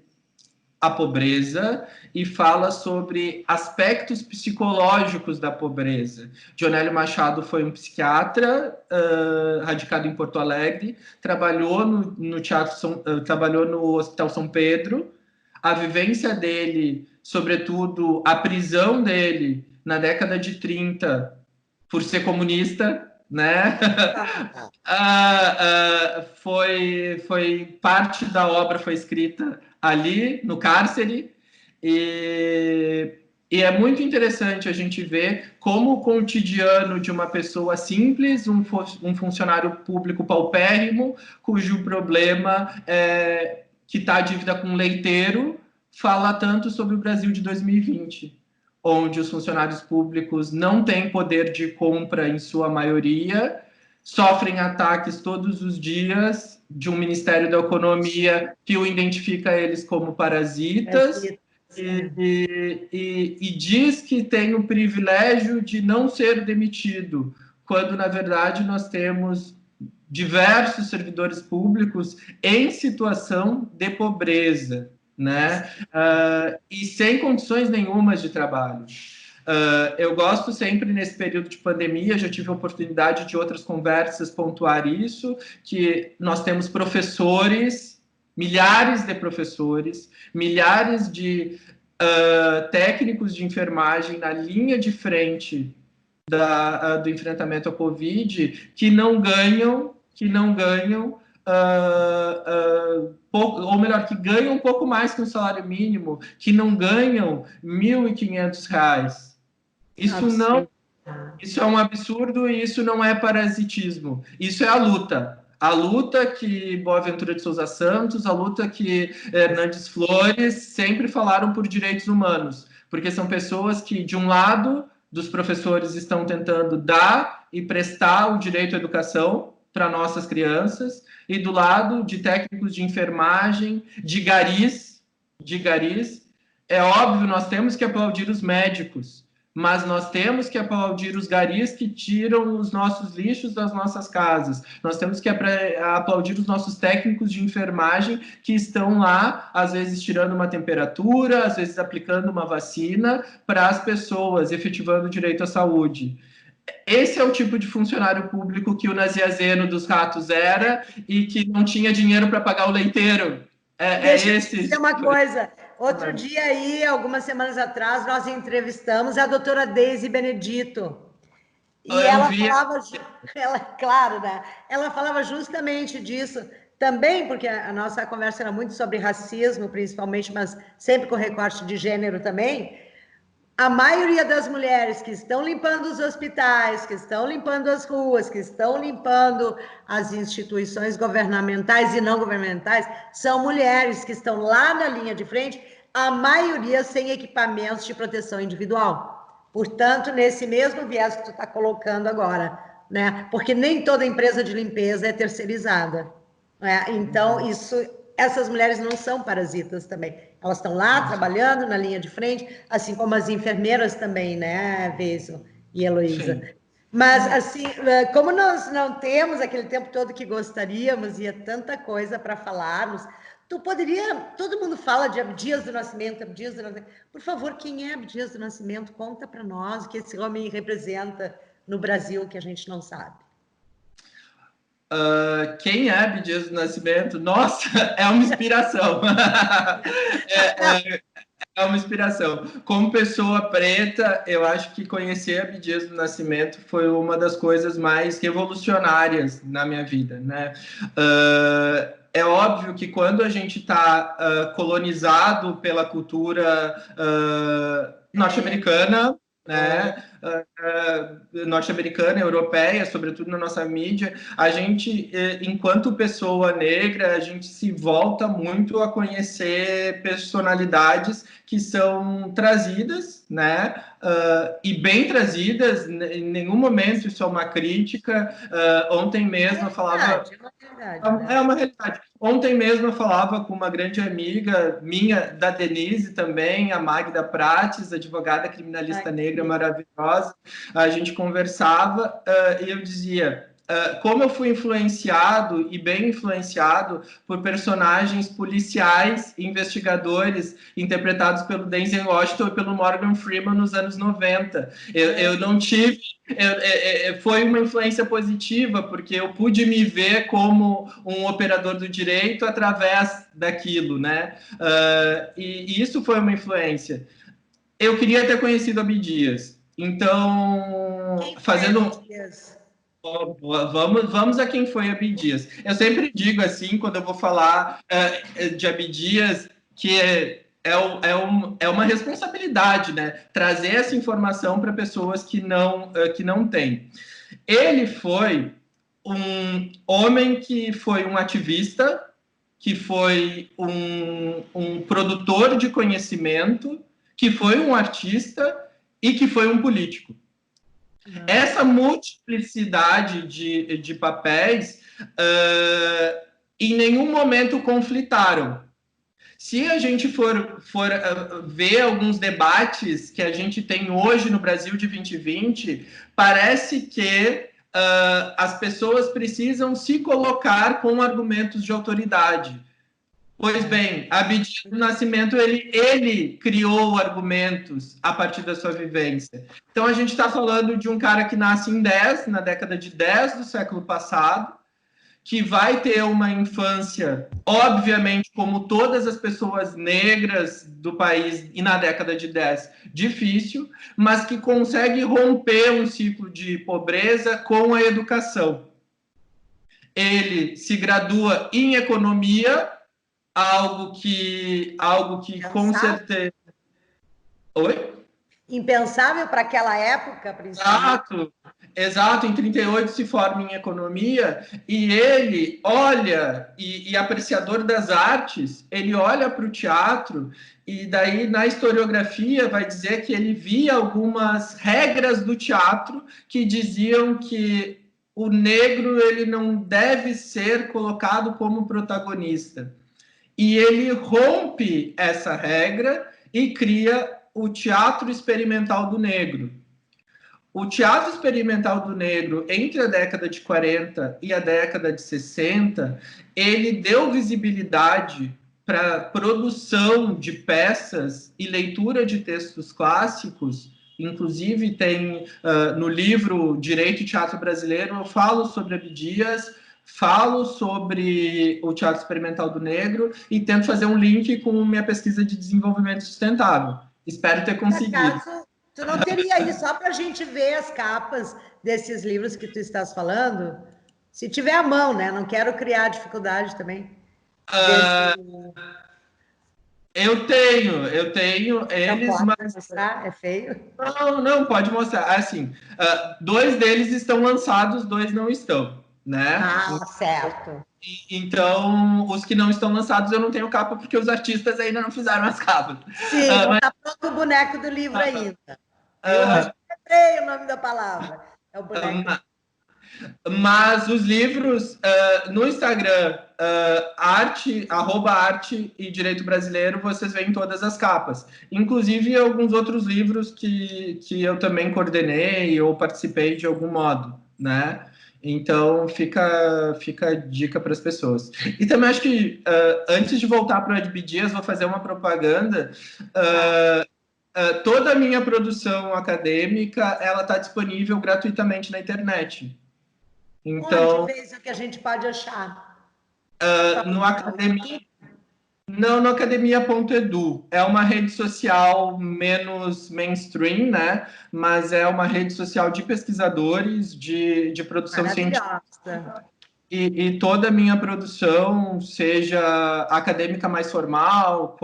a pobreza e fala sobre aspectos psicológicos da pobreza. Dionélio Machado foi um psiquiatra radicado em Porto Alegre, trabalhou trabalhou no Hospital São Pedro. A vivência dele, sobretudo a prisão dele na década de 30 por ser comunista, né? Foi parte da obra, foi escrita ali no cárcere, e é muito interessante a gente ver como o cotidiano de uma pessoa simples, um funcionário público paupérrimo, cujo problema é quitar a dívida com um leiteiro, fala tanto sobre o Brasil de 2020, onde os funcionários públicos não têm poder de compra em sua maioria, sofrem ataques todos os dias de um Ministério da Economia que o identifica eles como parasitas e diz que tem o privilégio de não ser demitido, quando, na verdade, nós temos diversos servidores públicos em situação de pobreza, né? E sem condições nenhumas de trabalho. Eu gosto sempre, nesse período de pandemia, já tive a oportunidade de outras conversas pontuar isso, que nós temos professores, milhares de professores, milhares de técnicos de enfermagem na linha de frente do enfrentamento à Covid, que não ganham pouco, ou melhor, que ganham um pouco mais que o salário mínimo, que não ganham R$ 1.500. Isso é um absurdo, e isso não é parasitismo. Isso é a luta. A luta que Boaventura de Souza Santos, a luta que Hernandes Flores sempre falaram por direitos humanos. Porque são pessoas que, de um lado, dos professores estão tentando dar e prestar o direito à educação para nossas crianças, e do lado de técnicos de enfermagem, de garis. É óbvio, nós temos que aplaudir os médicos, mas nós temos que aplaudir os garis que tiram os nossos lixos das nossas casas. Nós temos que aplaudir os nossos técnicos de enfermagem que estão lá, às vezes tirando uma temperatura, às vezes aplicando uma vacina para as pessoas, efetivando o direito à saúde. Esse é o tipo de funcionário público que o Naziazeno dos Ratos era e que não tinha dinheiro para pagar o leiteiro. Deixa eu dizer uma coisa. Outro dia aí, algumas semanas atrás, nós entrevistamos a doutora Deise Benedito. E ela falava, claro, né? Ela falava justamente disso também, porque a nossa conversa era muito sobre racismo, principalmente, mas sempre com recorte de gênero também. A maioria das mulheres que estão limpando os hospitais, que estão limpando as ruas, que estão limpando as instituições governamentais e não governamentais, são mulheres que estão lá na linha de frente, a maioria sem equipamentos de proteção individual. Portanto, nesse mesmo viés que tu está colocando agora, né? Porque nem toda empresa de limpeza é terceirizada, né? Então, essas mulheres não são parasitas também. Elas estão lá trabalhando na linha de frente, assim como as enfermeiras também, né, Veiso e Heloísa. Sim. Mas, assim, como nós não temos aquele tempo todo que gostaríamos, e é tanta coisa para falarmos, todo mundo fala de Abdias do Nascimento, por favor, quem é Abdias do Nascimento? Conta para nós o que esse homem representa no Brasil, que a gente não sabe. Quem é Abdias do Nascimento? Nossa, é uma inspiração. É uma inspiração. Como pessoa preta, eu acho que conhecer Abdias do Nascimento foi uma das coisas mais revolucionárias na minha vida, né? É óbvio que quando a gente está colonizado pela cultura norte-americana, né? norte-americana, europeia, sobretudo na nossa mídia, a gente, enquanto pessoa negra, a gente se volta muito a conhecer personalidades que são trazidas, né? E bem trazidas, em nenhum momento isso é uma crítica. Ontem mesmo eu falava... É uma realidade. Ontem mesmo eu falava com uma grande amiga minha, da Denise também, a Magda Prates, advogada criminalista negra maravilhosa. A gente conversava e eu dizia... como eu fui influenciado e bem influenciado por personagens policiais, investigadores, interpretados pelo Denzel Washington e pelo Morgan Freeman nos anos 90. Eu não tive... foi uma influência positiva, porque eu pude me ver como um operador do direito através daquilo, né? E isso foi uma influência. Eu queria ter conhecido Abdias. Então, fazendo... Vamos a quem foi Abdias. Eu sempre digo assim, quando eu vou falar de Abdias, que é uma responsabilidade, né? Trazer essa informação para pessoas que não têm. Ele foi um homem que foi um ativista, que foi um produtor de conhecimento, que foi um artista e que foi um político. Essa multiplicidade de papéis em nenhum momento conflitaram. Se a gente for ver alguns debates que a gente tem hoje no Brasil de 2020, parece que as pessoas precisam se colocar com argumentos de autoridade. Pois bem, Abdias do Nascimento, ele criou argumentos a partir da sua vivência. Então, a gente está falando de um cara que nasce na década de 10 do século passado, que vai ter uma infância, obviamente, como todas as pessoas negras do país, e na década de 10, difícil, mas que consegue romper um ciclo de pobreza com a educação. Ele se gradua em economia, algo que com certeza... Oi? Impensável para aquela época, principalmente. Exato, em 38 se forma em economia, e ele olha, e apreciador das artes, ele olha para o teatro, e daí na historiografia vai dizer que ele via algumas regras do teatro que diziam que o negro ele não deve ser colocado como protagonista. E ele rompe essa regra e cria o Teatro Experimental do Negro. O Teatro Experimental do Negro, entre a década de 40 e a década de 60, ele deu visibilidade para a produção de peças e leitura de textos clássicos. Inclusive, tem no livro Direito e Teatro Brasileiro, eu falo sobre Abdias, falo sobre o Teatro Experimental do Negro e tento fazer um link com minha pesquisa de desenvolvimento sustentável. Espero ter conseguido. Acaso, tu não teria aí só para a gente ver as capas desses livros que tu estás falando? Se tiver à mão, né? Não quero criar dificuldade também. Eu tenho eles, não pode mas... mostrar? É feio? Não, pode mostrar. Assim, 2 deles estão lançados, 2 não estão. Né? Certo. Então, os que não estão lançados eu não tenho capa porque os artistas ainda não fizeram as capas. Sim, não está pronto o boneco do livro ainda. Eu acho que lembrei o nome da palavra. É o boneco. Mas os livros no Instagram, arte e Direito Brasileiro, vocês veem todas as capas. Inclusive alguns outros livros que eu também coordenei ou participei de algum modo, né? Então, fica a dica para as pessoas. E também acho que, antes de voltar para o Abdias, vou fazer uma propaganda. Toda a minha produção acadêmica, ela está disponível gratuitamente na internet. Então, onde fez o que a gente pode achar? No Academia... Não, no academia.edu. É uma rede social menos mainstream, né? Mas é uma rede social de pesquisadores, de produção científica. E toda a minha produção, seja acadêmica mais formal,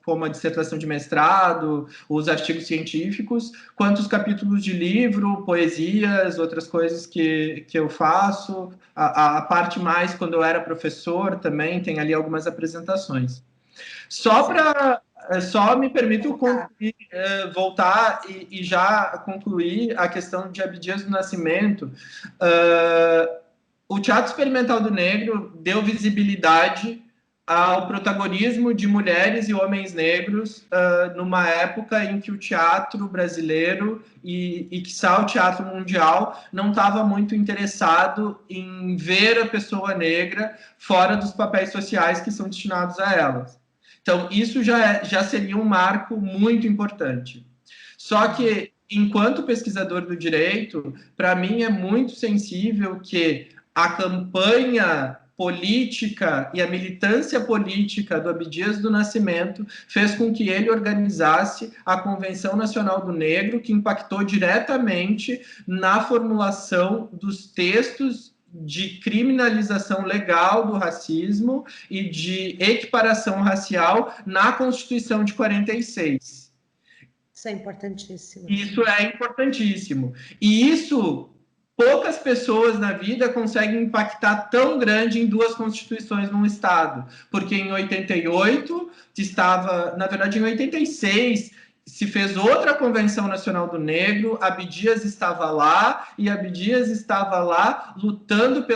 como a dissertação de mestrado, os artigos científicos, quanto os capítulos de livro, poesias, outras coisas que eu faço. A parte mais, quando eu era professor, também tem ali algumas apresentações. Só me permito concluir, voltar e já concluir a questão de Abdias do Nascimento. O Teatro Experimental do Negro deu visibilidade ao protagonismo de mulheres e homens negros numa época em que o teatro brasileiro e quiçá o teatro mundial não estava muito interessado em ver a pessoa negra fora dos papéis sociais que são destinados a elas. Então, isso já seria um marco muito importante. Só que, enquanto pesquisador do direito, para mim é muito sensível que a campanha política e a militância política do Abdias do Nascimento fez com que ele organizasse a Convenção Nacional do Negro, que impactou diretamente na formulação dos textos de criminalização legal do racismo e de equiparação racial na Constituição de 46. Isso é importantíssimo. Isso é importantíssimo. E isso, poucas pessoas na vida conseguem impactar tão grande em duas constituições num Estado. Porque em 88, na verdade, em 86, se fez outra Convenção Nacional do Negro, Abdias estava lá, e Abdias estava lá lutando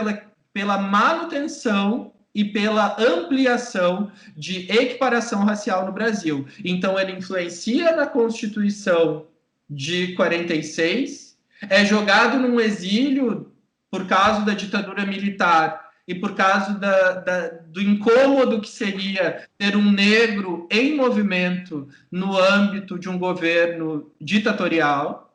pela manutenção e pela ampliação de equiparação racial no Brasil. Então, ele influencia na Constituição de 46, é jogado num exílio por causa da ditadura militar e por causa do incômodo que seria ter um negro em movimento no âmbito de um governo ditatorial.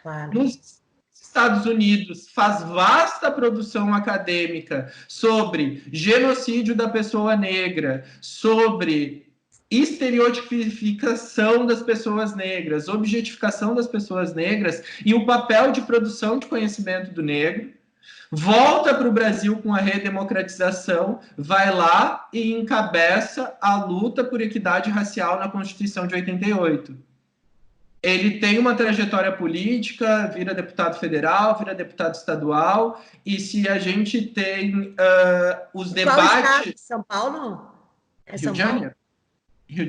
Claro. Nos Estados Unidos faz vasta produção acadêmica sobre genocídio da pessoa negra, sobre estereotipificação das pessoas negras, objetificação das pessoas negras e o papel de produção de conhecimento do negro. Volta para o Brasil com a redemocratização, vai lá e encabeça a luta por equidade racial na Constituição de 88. Ele tem uma trajetória política, vira deputado federal, vira deputado estadual, e se a gente tem os debates... São Paulo? Rio de Janeiro. Rio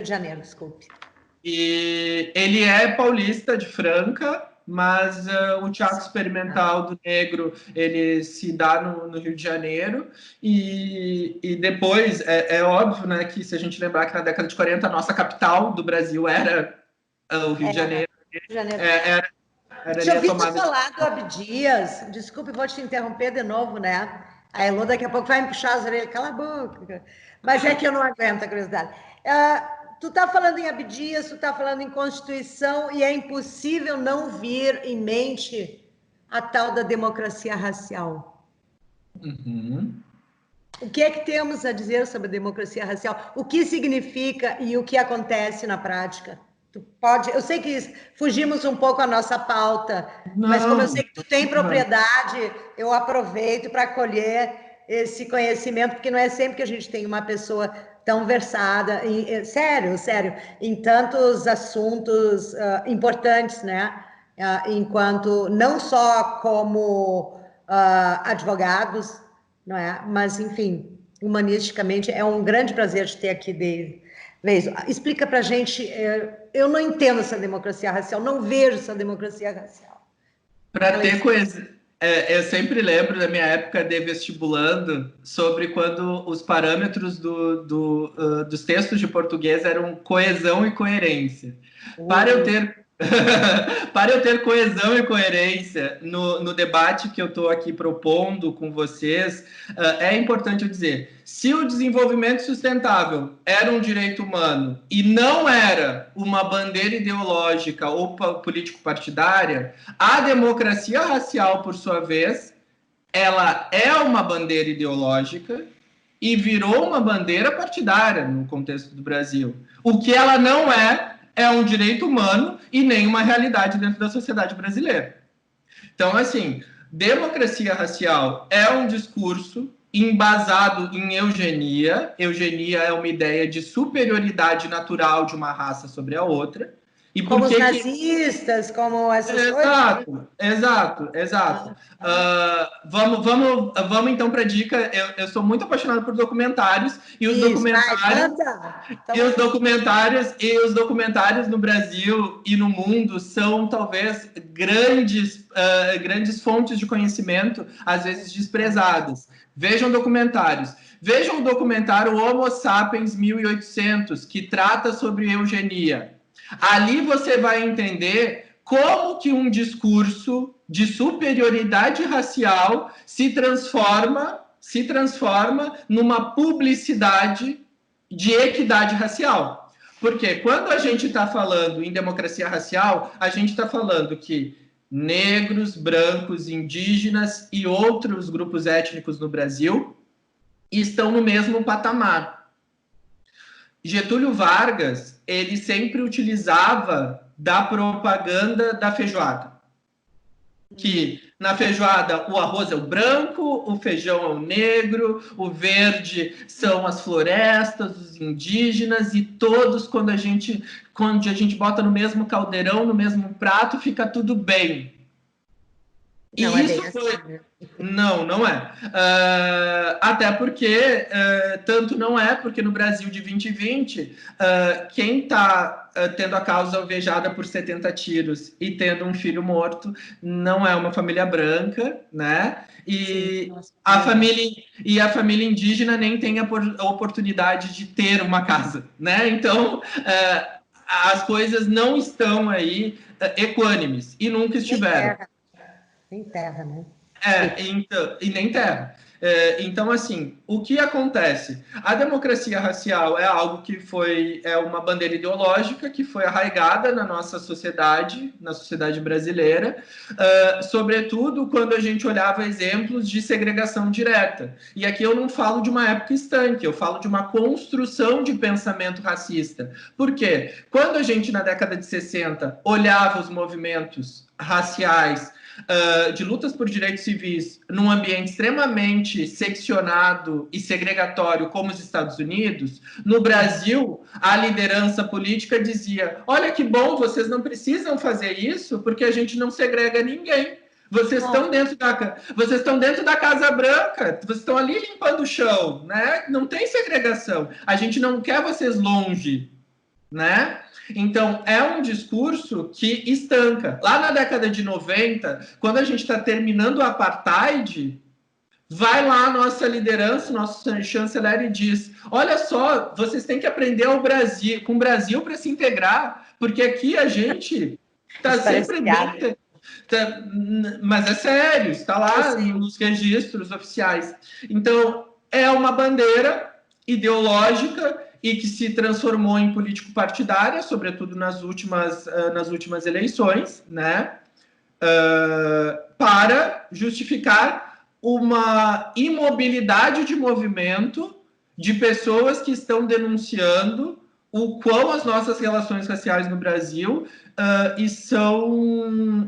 de Janeiro, desculpe. E ele é paulista de Franca, mas o Teatro Experimental do Negro, ele se dá no Rio de Janeiro, e depois, é óbvio, né, que se a gente lembrar que na década de 40 a nossa capital do Brasil era o Rio de Janeiro. Deixa eu ouvir tu falar do Abdias, desculpe, vou te interromper de novo, né? A Elô daqui a pouco vai me puxar as orelhas, cala a boca, mas é que eu não aguento a curiosidade. Tu está falando em Abdias, tu está falando em Constituição, e é impossível não vir em mente a tal da democracia racial. Uhum. O que é que temos a dizer sobre a democracia racial? O que significa e o que acontece na prática? Eu sei que fugimos um pouco a nossa pauta, mas como eu sei que tu tem propriedade, eu aproveito para colher esse conhecimento, porque não é sempre que a gente tem uma pessoa tão versada, sério, em tantos assuntos importantes, né? Enquanto, não só como advogados, não é? Mas, enfim, humanisticamente, é um grande prazer te ter aqui, Veison. Explica para a gente, eu não entendo essa democracia racial, não vejo essa democracia racial. Para ter coisa... eu sempre lembro da minha época de vestibulando sobre quando os parâmetros dos textos de português eram coesão e coerência. Para eu ter coesão e coerência no debate que eu estou aqui propondo com vocês, é importante eu dizer, se o desenvolvimento sustentável era um direito humano e não era uma bandeira ideológica ou político-partidária, a democracia racial, por sua vez, ela é uma bandeira ideológica e virou uma bandeira partidária no contexto do Brasil. O que ela não é um direito humano e nem uma realidade dentro da sociedade brasileira. Então, assim, democracia racial é um discurso embasado em eugenia. Eugenia é uma ideia de superioridade natural de uma raça sobre a outra. E por como os que nazistas, como essas coisas? Exato. Vamos então para a dica. Eu sou muito apaixonado por documentários e os documentários no Brasil e no mundo são talvez grandes fontes de conhecimento, às vezes desprezadas. Vejam documentários. Vejam o documentário Homo Sapiens 1800, que trata sobre eugenia. Ali você vai entender como que um discurso de superioridade racial se transforma numa publicidade de equidade racial. Porque quando a gente está falando em democracia racial, a gente está falando que negros, brancos, indígenas e outros grupos étnicos no Brasil estão no mesmo patamar. Getúlio Vargas, ele sempre utilizava da propaganda da feijoada. Que na feijoada o arroz é o branco, o feijão é o negro, o verde são as florestas, os indígenas, e todos, quando a gente bota no mesmo caldeirão, no mesmo prato, fica tudo bem. Não é bem assim. Não é. Até porque, tanto não é, porque no Brasil de 2020, quem está tendo a causa alvejada por 70 tiros e tendo um filho morto não é uma família branca, né? E a família indígena nem tem a oportunidade de ter uma casa, né? Então, as coisas não estão aí equânimes e nunca estiveram. Nem terra, né? Então, e nem terra. Então, assim, o que acontece? A democracia racial é algo que é uma bandeira ideológica que foi arraigada na nossa sociedade, na sociedade brasileira, sobretudo quando a gente olhava exemplos de segregação direta. E aqui eu não falo de uma época estanque, eu falo de uma construção de pensamento racista. Por quê? Quando a gente, na década de 60, olhava os movimentos raciais, de lutas por direitos civis num ambiente extremamente seccionado e segregatório como os Estados Unidos, no Brasil, a liderança política dizia: olha que bom, vocês não precisam fazer isso porque a gente não segrega ninguém. Vocês estão dentro da Casa Branca, vocês estão ali limpando o chão, né? Não tem segregação. A gente não quer vocês longe, né? Então, é um discurso que estanca. Lá na década de 90, quando a gente está terminando o apartheid, vai lá a nossa liderança, nosso chanceler, e diz: olha só, vocês têm que aprender com o Brasil para se integrar, porque aqui a gente está sempre bem. Mas é sério, está lá nos registros oficiais. Então, é uma bandeira ideológica e que se transformou em político-partidária, sobretudo nas últimas eleições, né? Para justificar uma imobilidade de movimento de pessoas que estão denunciando o quão as nossas relações raciais no Brasil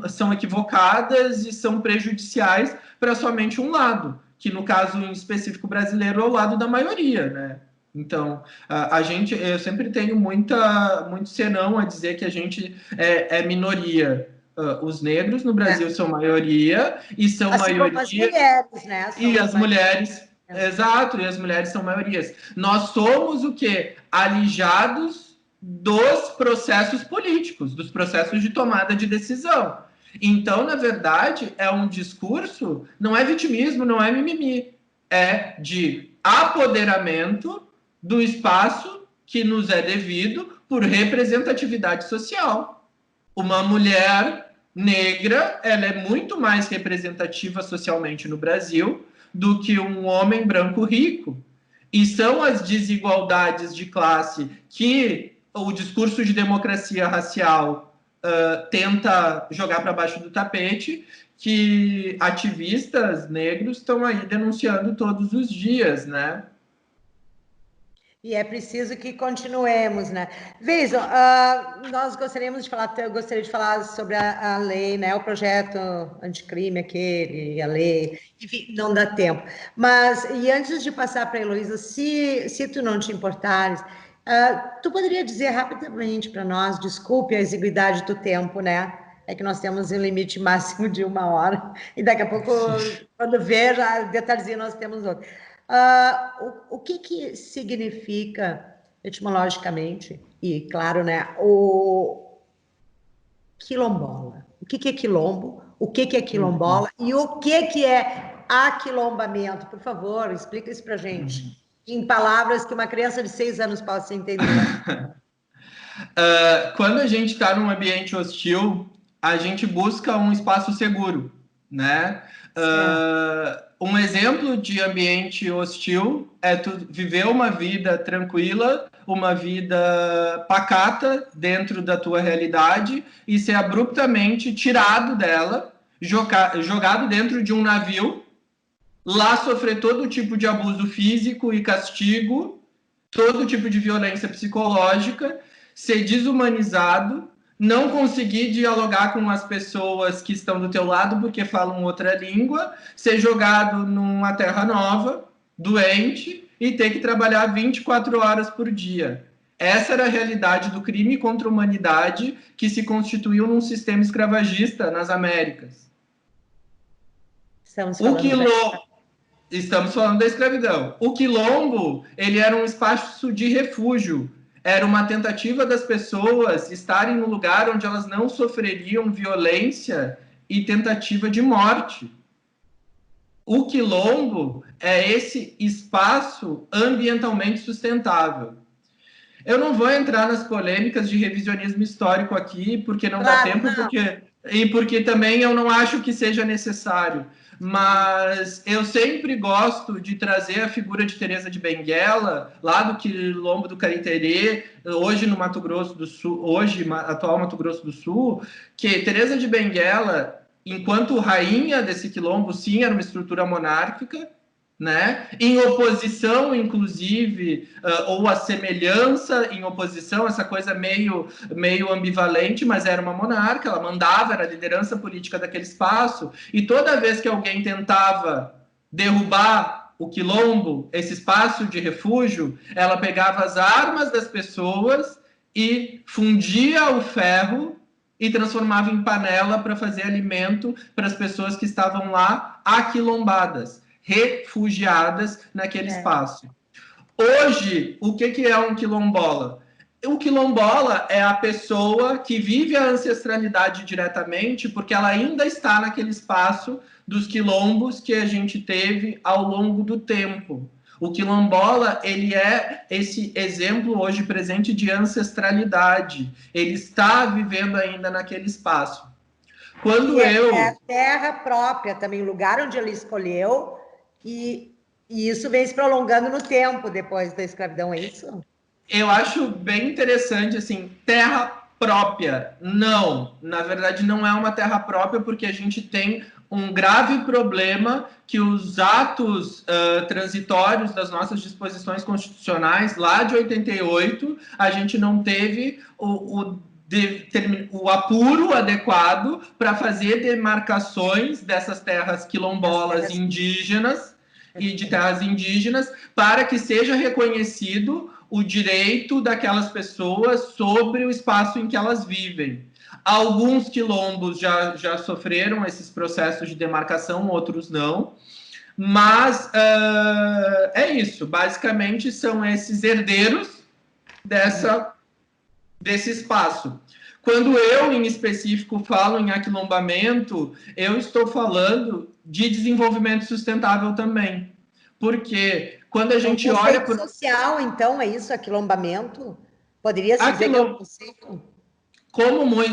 são equivocadas e são prejudiciais para somente um lado, que no caso em específico brasileiro é o lado da maioria, né? Então, eu sempre tenho muito senão a dizer que a gente é minoria. Os negros no Brasil são maioria, e são assim maioria. Como as mulheres, né? E as mulheres, exato, e as mulheres são maiorias. Nós somos o quê? Alijados dos processos políticos, dos processos de tomada de decisão. Então, na verdade, é um discurso, não é vitimismo, não é mimimi, é de apoderamento do espaço que nos é devido por representatividade social. Uma mulher negra, ela é muito mais representativa socialmente no Brasil do que um homem branco rico. E são as desigualdades de classe que o discurso de democracia racial tenta jogar para baixo do tapete, que ativistas negros estão aí denunciando todos os dias, né? E é preciso que continuemos, né? Vejam, nós gostaríamos de falar, eu gostaria de falar sobre a lei, né? O projeto anticrime aquele, a lei, enfim, não dá tempo. Mas, e antes de passar para a Heloísa, se tu não te importares, tu poderia dizer rapidamente para nós, desculpe a exiguidade do tempo, né? É que nós temos um limite máximo de 1 hora, e daqui a pouco, quando ver, já detalhezinho, nós temos outro. O que significa, etimologicamente, e claro, né, o quilombola? O que é quilombo? O que é quilombola? E o que é aquilombamento? Por favor, explica isso para gente, em palavras que uma criança de 6 anos possa entender. Quando a gente está num ambiente hostil, a gente busca um espaço seguro, né? Um exemplo de ambiente hostil é tu viver uma vida tranquila, uma vida pacata dentro da tua realidade e ser abruptamente tirado dela, jogado dentro de um navio, lá sofrer todo tipo de abuso físico e castigo, todo tipo de violência psicológica, ser desumanizado, não conseguir dialogar com as pessoas que estão do teu lado porque falam outra língua, ser jogado numa terra nova, doente, e ter que trabalhar 24 horas por dia. Essa era a realidade do crime contra a humanidade que se constituiu num sistema escravagista nas Américas. Estamos falando da escravidão. O quilombo, ele era um espaço de refúgio. Era uma tentativa das pessoas estarem no lugar onde elas não sofreriam violência e tentativa de morte. O quilombo é esse espaço ambientalmente sustentável. Eu não vou entrar nas polêmicas de revisionismo histórico aqui, porque não dá tempo, porque também eu não acho que seja necessário. Mas eu sempre gosto de trazer a figura de Teresa de Benguela, lá do quilombo do Cariterê, hoje no Mato Grosso do Sul, hoje atual Mato Grosso do Sul, que Teresa de Benguela, enquanto rainha desse quilombo, sim, era uma estrutura monárquica, né? Em oposição, inclusive, ou a semelhança em oposição, essa coisa meio ambivalente, mas era uma monarca, ela mandava, era a liderança política daquele espaço, e toda vez que alguém tentava derrubar o quilombo, esse espaço de refúgio, ela pegava as armas das pessoas e fundia o ferro e transformava em panela para fazer alimento para as pessoas que estavam lá aquilombadas, refugiadas naquele espaço. Hoje, o que é um quilombola? O quilombola é a pessoa que vive a ancestralidade diretamente porque ela ainda está naquele espaço dos quilombos que a gente teve ao longo do tempo. O quilombola, ele é esse exemplo hoje presente de ancestralidade. Ele está vivendo ainda naquele espaço. Quando é a terra própria também, o lugar onde ele escolheu, e isso vem se prolongando no tempo depois da escravidão, é isso? Eu acho bem interessante, assim, terra própria. Não, na verdade não é uma terra própria, porque a gente tem um grave problema que os atos transitórios das nossas disposições constitucionais, lá de 88, a gente não teve o apuro adequado para fazer demarcações dessas terras quilombolas indígenas e de terras indígenas para que seja reconhecido o direito daquelas pessoas sobre o espaço em que elas vivem. Alguns quilombos já sofreram esses processos de demarcação, outros não. Mas é isso. Basicamente, são esses herdeiros desse espaço. Quando eu, em específico, falo em aquilombamento, eu estou falando de desenvolvimento sustentável também. Porque quando a gente olha... Conceito social, então, é isso, aquilombamento? Poderia se dizer que é um conceito?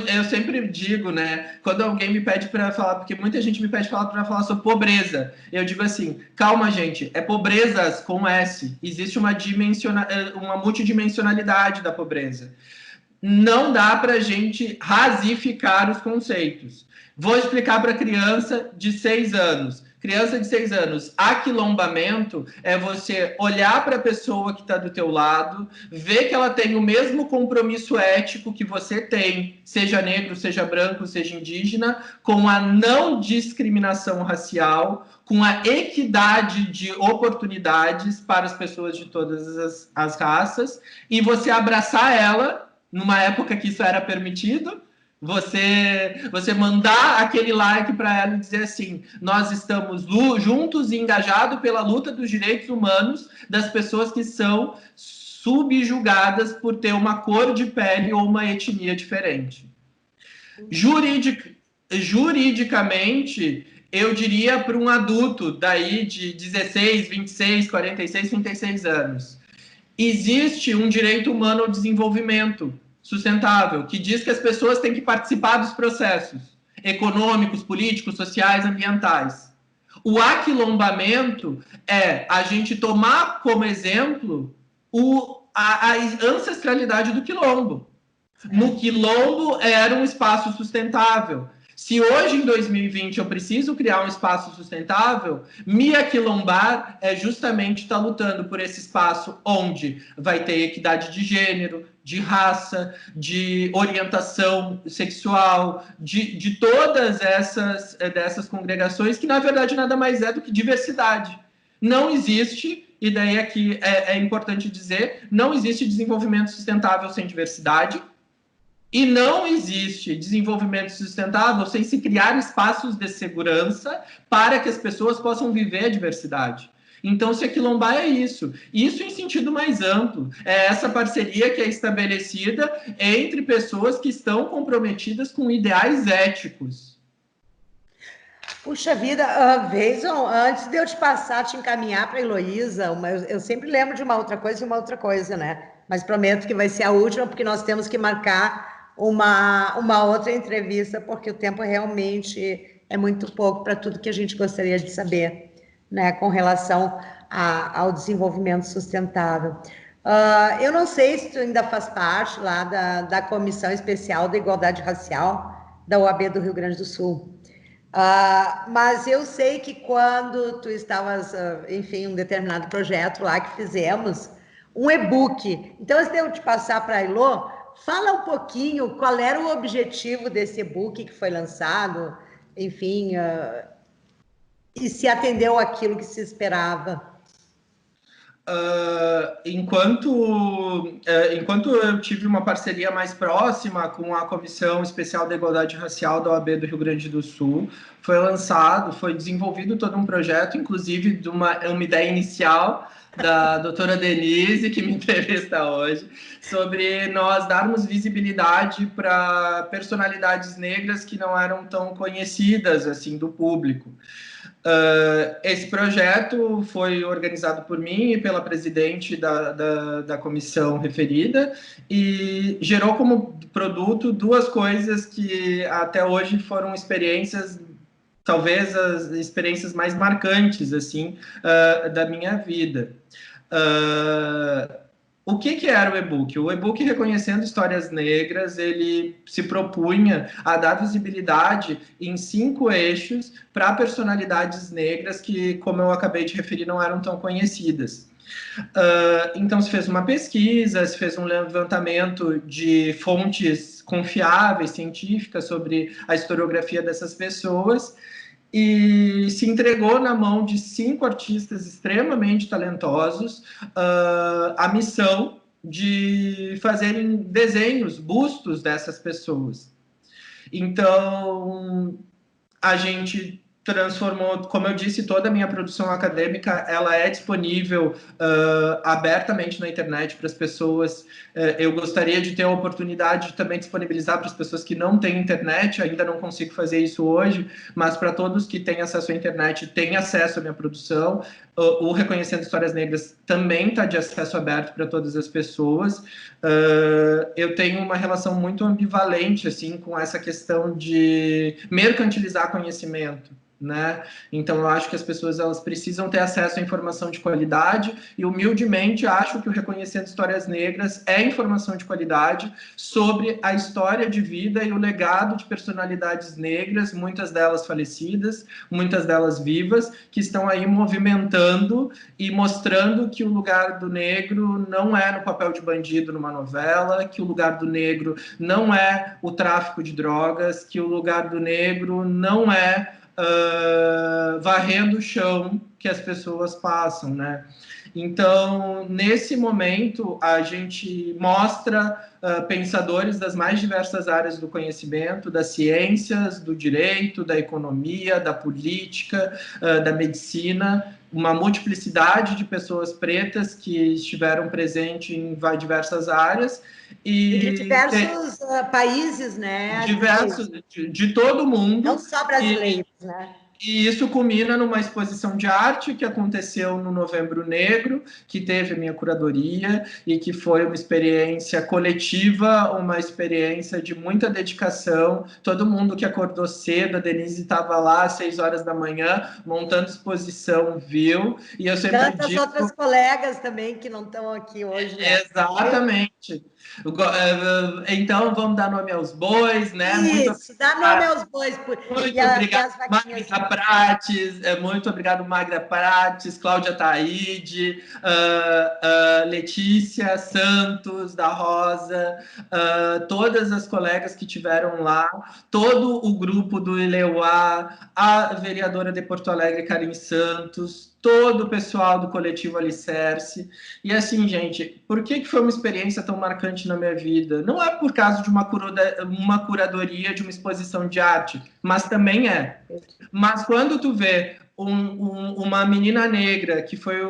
Eu sempre digo, né? Quando alguém me pede para falar, porque muita gente me pede para falar sobre pobreza, eu digo assim: calma, gente, é pobrezas com S. Existe uma multidimensionalidade da pobreza. Não dá para a gente rasificar os conceitos. Vou explicar para criança de 6 anos. Criança de 6 anos, aquilombamento é você olhar para a pessoa que está do teu lado, ver que ela tem o mesmo compromisso ético que você tem, seja negro, seja branco, seja indígena, com a não discriminação racial, com a equidade de oportunidades para as pessoas de todas as raças, e você abraçar ela, numa época que isso era permitido, você mandar aquele like para ela e dizer assim, nós estamos juntos e engajados pela luta dos direitos humanos das pessoas que são subjugadas por ter uma cor de pele ou uma etnia diferente. Juridicamente, eu diria para um adulto daí de 16, 26, 46, 36 anos, existe um direito humano ao desenvolvimento sustentável, que diz que as pessoas têm que participar dos processos econômicos, políticos, sociais, ambientais. O aquilombamento é a gente tomar como exemplo a ancestralidade do quilombo. No quilombo era um espaço sustentável. Se hoje, em 2020, eu preciso criar um espaço sustentável, me aquilombar é justamente estar lutando por esse espaço onde vai ter equidade de gênero, de raça, de orientação sexual, de todas dessas congregações, que na verdade nada mais é do que diversidade. Não existe, e daí aqui é importante dizer, não existe desenvolvimento sustentável sem diversidade, e não existe desenvolvimento sustentável sem se criar espaços de segurança para que as pessoas possam viver a diversidade. Então, se aquilombar é isso em sentido mais amplo, é essa parceria que é estabelecida entre pessoas que estão comprometidas com ideais éticos. Puxa vida, Weison, antes de eu te encaminhar para a Heloísa, eu sempre lembro de uma outra coisa, né? Mas prometo que vai ser a última, porque nós temos que marcar uma outra entrevista, porque o tempo realmente é muito pouco para tudo que a gente gostaria de saber, né, com relação ao desenvolvimento sustentável. Eu não sei se tu ainda faz parte lá da Comissão Especial da Igualdade Racial da OAB do Rio Grande do Sul, mas eu sei que quando tu estavas, enfim, um determinado projeto lá que fizemos, um e-book. Então, antes de eu te passar para a Elô, fala um pouquinho qual era o objetivo desse e-book que foi lançado, enfim, e se atendeu àquilo que se esperava. Enquanto eu tive uma parceria mais próxima com a Comissão Especial da Igualdade Racial da OAB do Rio Grande do Sul, foi desenvolvido todo um projeto, inclusive de uma ideia inicial da doutora Denise, que me entrevista hoje, sobre nós darmos visibilidade para personalidades negras que não eram tão conhecidas assim do público. Esse projeto foi organizado por mim e pela presidente da comissão referida e gerou como produto duas coisas que até hoje foram experiências, talvez as experiências mais marcantes assim, da minha vida. O que era o e-book? O e-book Reconhecendo Histórias Negras, ele se propunha a dar visibilidade em 5 eixos para personalidades negras que, como eu acabei de referir, não eram tão conhecidas. Então, se fez uma pesquisa, se fez um levantamento de fontes confiáveis, científicas, sobre a historiografia dessas pessoas, e se entregou na mão de 5 artistas extremamente talentosos a missão de fazerem desenhos, bustos dessas pessoas. Então, a gente transformou, como eu disse, toda a minha produção acadêmica, ela é disponível abertamente na internet para as pessoas. Eu gostaria de ter a oportunidade de também disponibilizar para as pessoas que não têm internet, ainda não consigo fazer isso hoje, mas para todos que têm acesso à internet, têm acesso à minha produção. O Reconhecendo Histórias Negras também está de acesso aberto para todas as pessoas. Eu tenho uma relação muito ambivalente assim, com essa questão de mercantilizar conhecimento, né? Então, eu acho que as pessoas elas precisam ter acesso à informação de qualidade e, humildemente, acho que o Reconhecendo Histórias Negras é informação de qualidade sobre a história de vida e o legado de personalidades negras, muitas delas falecidas, muitas delas vivas, que estão aí movimentando e mostrando que o lugar do negro não é no papel de bandido numa novela, que o lugar do negro não é o tráfico de drogas, que o lugar do negro não é varrendo o chão que as pessoas passam, né? Então, nesse momento, a gente mostra pensadores das mais diversas áreas do conhecimento, das ciências, do direito, da economia, da política, da medicina, uma multiplicidade de pessoas pretas que estiveram presentes em diversas áreas. E de diversos países, né? Diversos, de todo mundo. Não só brasileiros, né? E isso culmina numa exposição de arte que aconteceu no Novembro Negro, que teve a minha curadoria e que foi uma experiência coletiva, uma experiência de muita dedicação. Todo mundo que acordou cedo, a Denise estava lá às 6 horas da manhã, montando exposição, viu? E eu sempre Tantas digo... outras colegas também que não estão aqui hoje, né? Exatamente. Então, vamos dar nome aos bois, né? Isso, dá nome aos bois. Muito obrigado, Magda Prates, muito obrigado, Magda Prates, Cláudia Taide, Letícia Santos, da Rosa, todas as colegas que tiveram lá, todo o grupo do Ileuá, a vereadora de Porto Alegre, Karim Santos, todo o pessoal do coletivo Alicerce. E assim, gente, por que foi uma experiência tão marcante na minha vida? Não é por causa de uma curadoria de uma exposição de arte, mas também é. Mas quando tu vê uma menina negra, que foi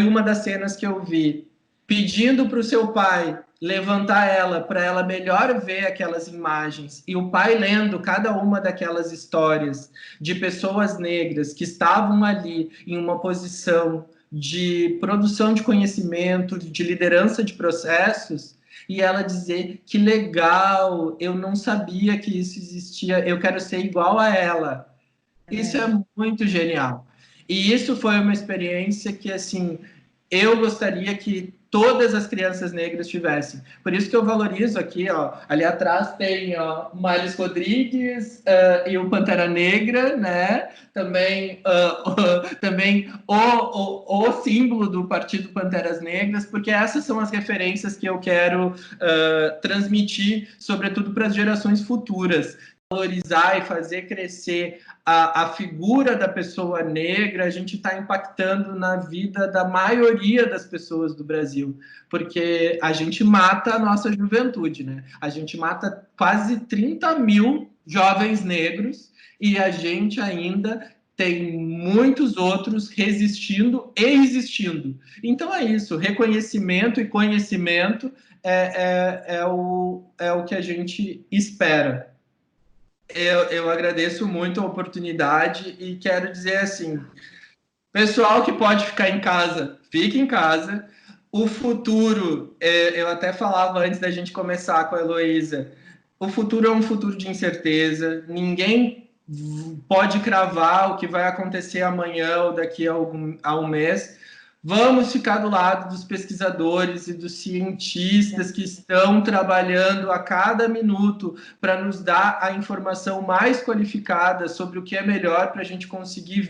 uma das cenas que eu vi, pedindo para o seu pai levantar ela, para ela melhor ver aquelas imagens, e o pai lendo cada uma daquelas histórias de pessoas negras que estavam ali em uma posição de produção de conhecimento, de liderança de processos, e ela dizer que legal, eu não sabia que isso existia, eu quero ser igual a ela. Isso é muito genial. E isso foi uma experiência que, assim, eu gostaria que todas as crianças negras tivessem. Por isso que eu valorizo aqui, ó, ali atrás tem o Miles Rodrigues e o Pantera Negra, né? Também, também o símbolo do Partido Panteras Negras, porque essas são as referências que eu quero transmitir, sobretudo para as gerações futuras. Valorizar e fazer crescer a figura da pessoa negra, a gente está impactando na vida da maioria das pessoas do Brasil, porque a gente mata a nossa juventude, né? A gente mata quase 30 mil jovens negros e a gente ainda tem muitos outros resistindo e existindo. Então é isso, reconhecimento e conhecimento é o que a gente espera. Eu agradeço muito a oportunidade e quero dizer assim, pessoal que pode ficar em casa, fique em casa. O futuro, eu até falava antes da gente começar com a Heloísa, o futuro é um futuro de incerteza, ninguém pode cravar o que vai acontecer amanhã ou daqui a um mês. Vamos ficar do lado dos pesquisadores e dos cientistas que estão trabalhando a cada minuto para nos dar a informação mais qualificada sobre o que é melhor para a gente conseguir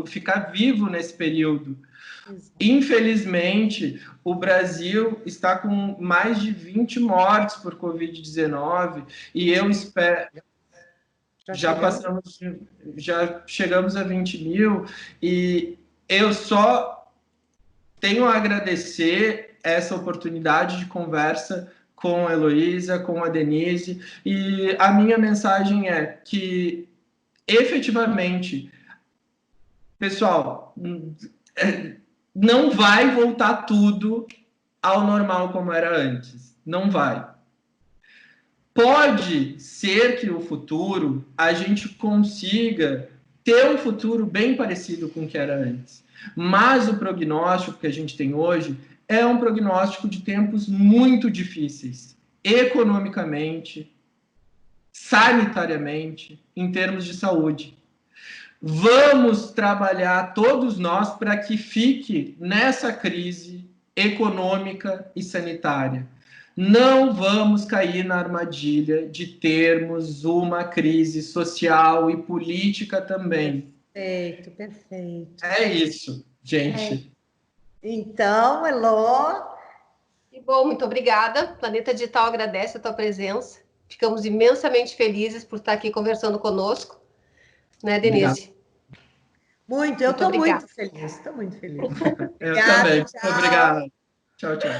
ficar vivo nesse período. Infelizmente, o Brasil está com mais de 20 mortes por Covid-19 e eu espero... Já chegamos a 20 mil e eu só tenho a agradecer essa oportunidade de conversa com a Heloísa, com a Denise, e a minha mensagem é que, efetivamente, pessoal, não vai voltar tudo ao normal como era antes. Não vai. Pode ser que no futuro a gente consiga ter um futuro bem parecido com o que era antes. Mas o prognóstico que a gente tem hoje é um prognóstico de tempos muito difíceis, economicamente, sanitariamente, em termos de saúde. Vamos trabalhar todos nós para que fique nessa crise econômica e sanitária. Não vamos cair na armadilha de termos uma crise social e política também. Perfeito, perfeito. É isso, gente. Então, Elô... E bom, muito obrigada. Planeta Digital agradece a tua presença. Ficamos imensamente felizes por estar aqui conversando conosco. Né, Denise? Muito, eu estou muito feliz, estou muito feliz. Eu Obrigada, também. tchau. Obrigado. Tchau, tchau.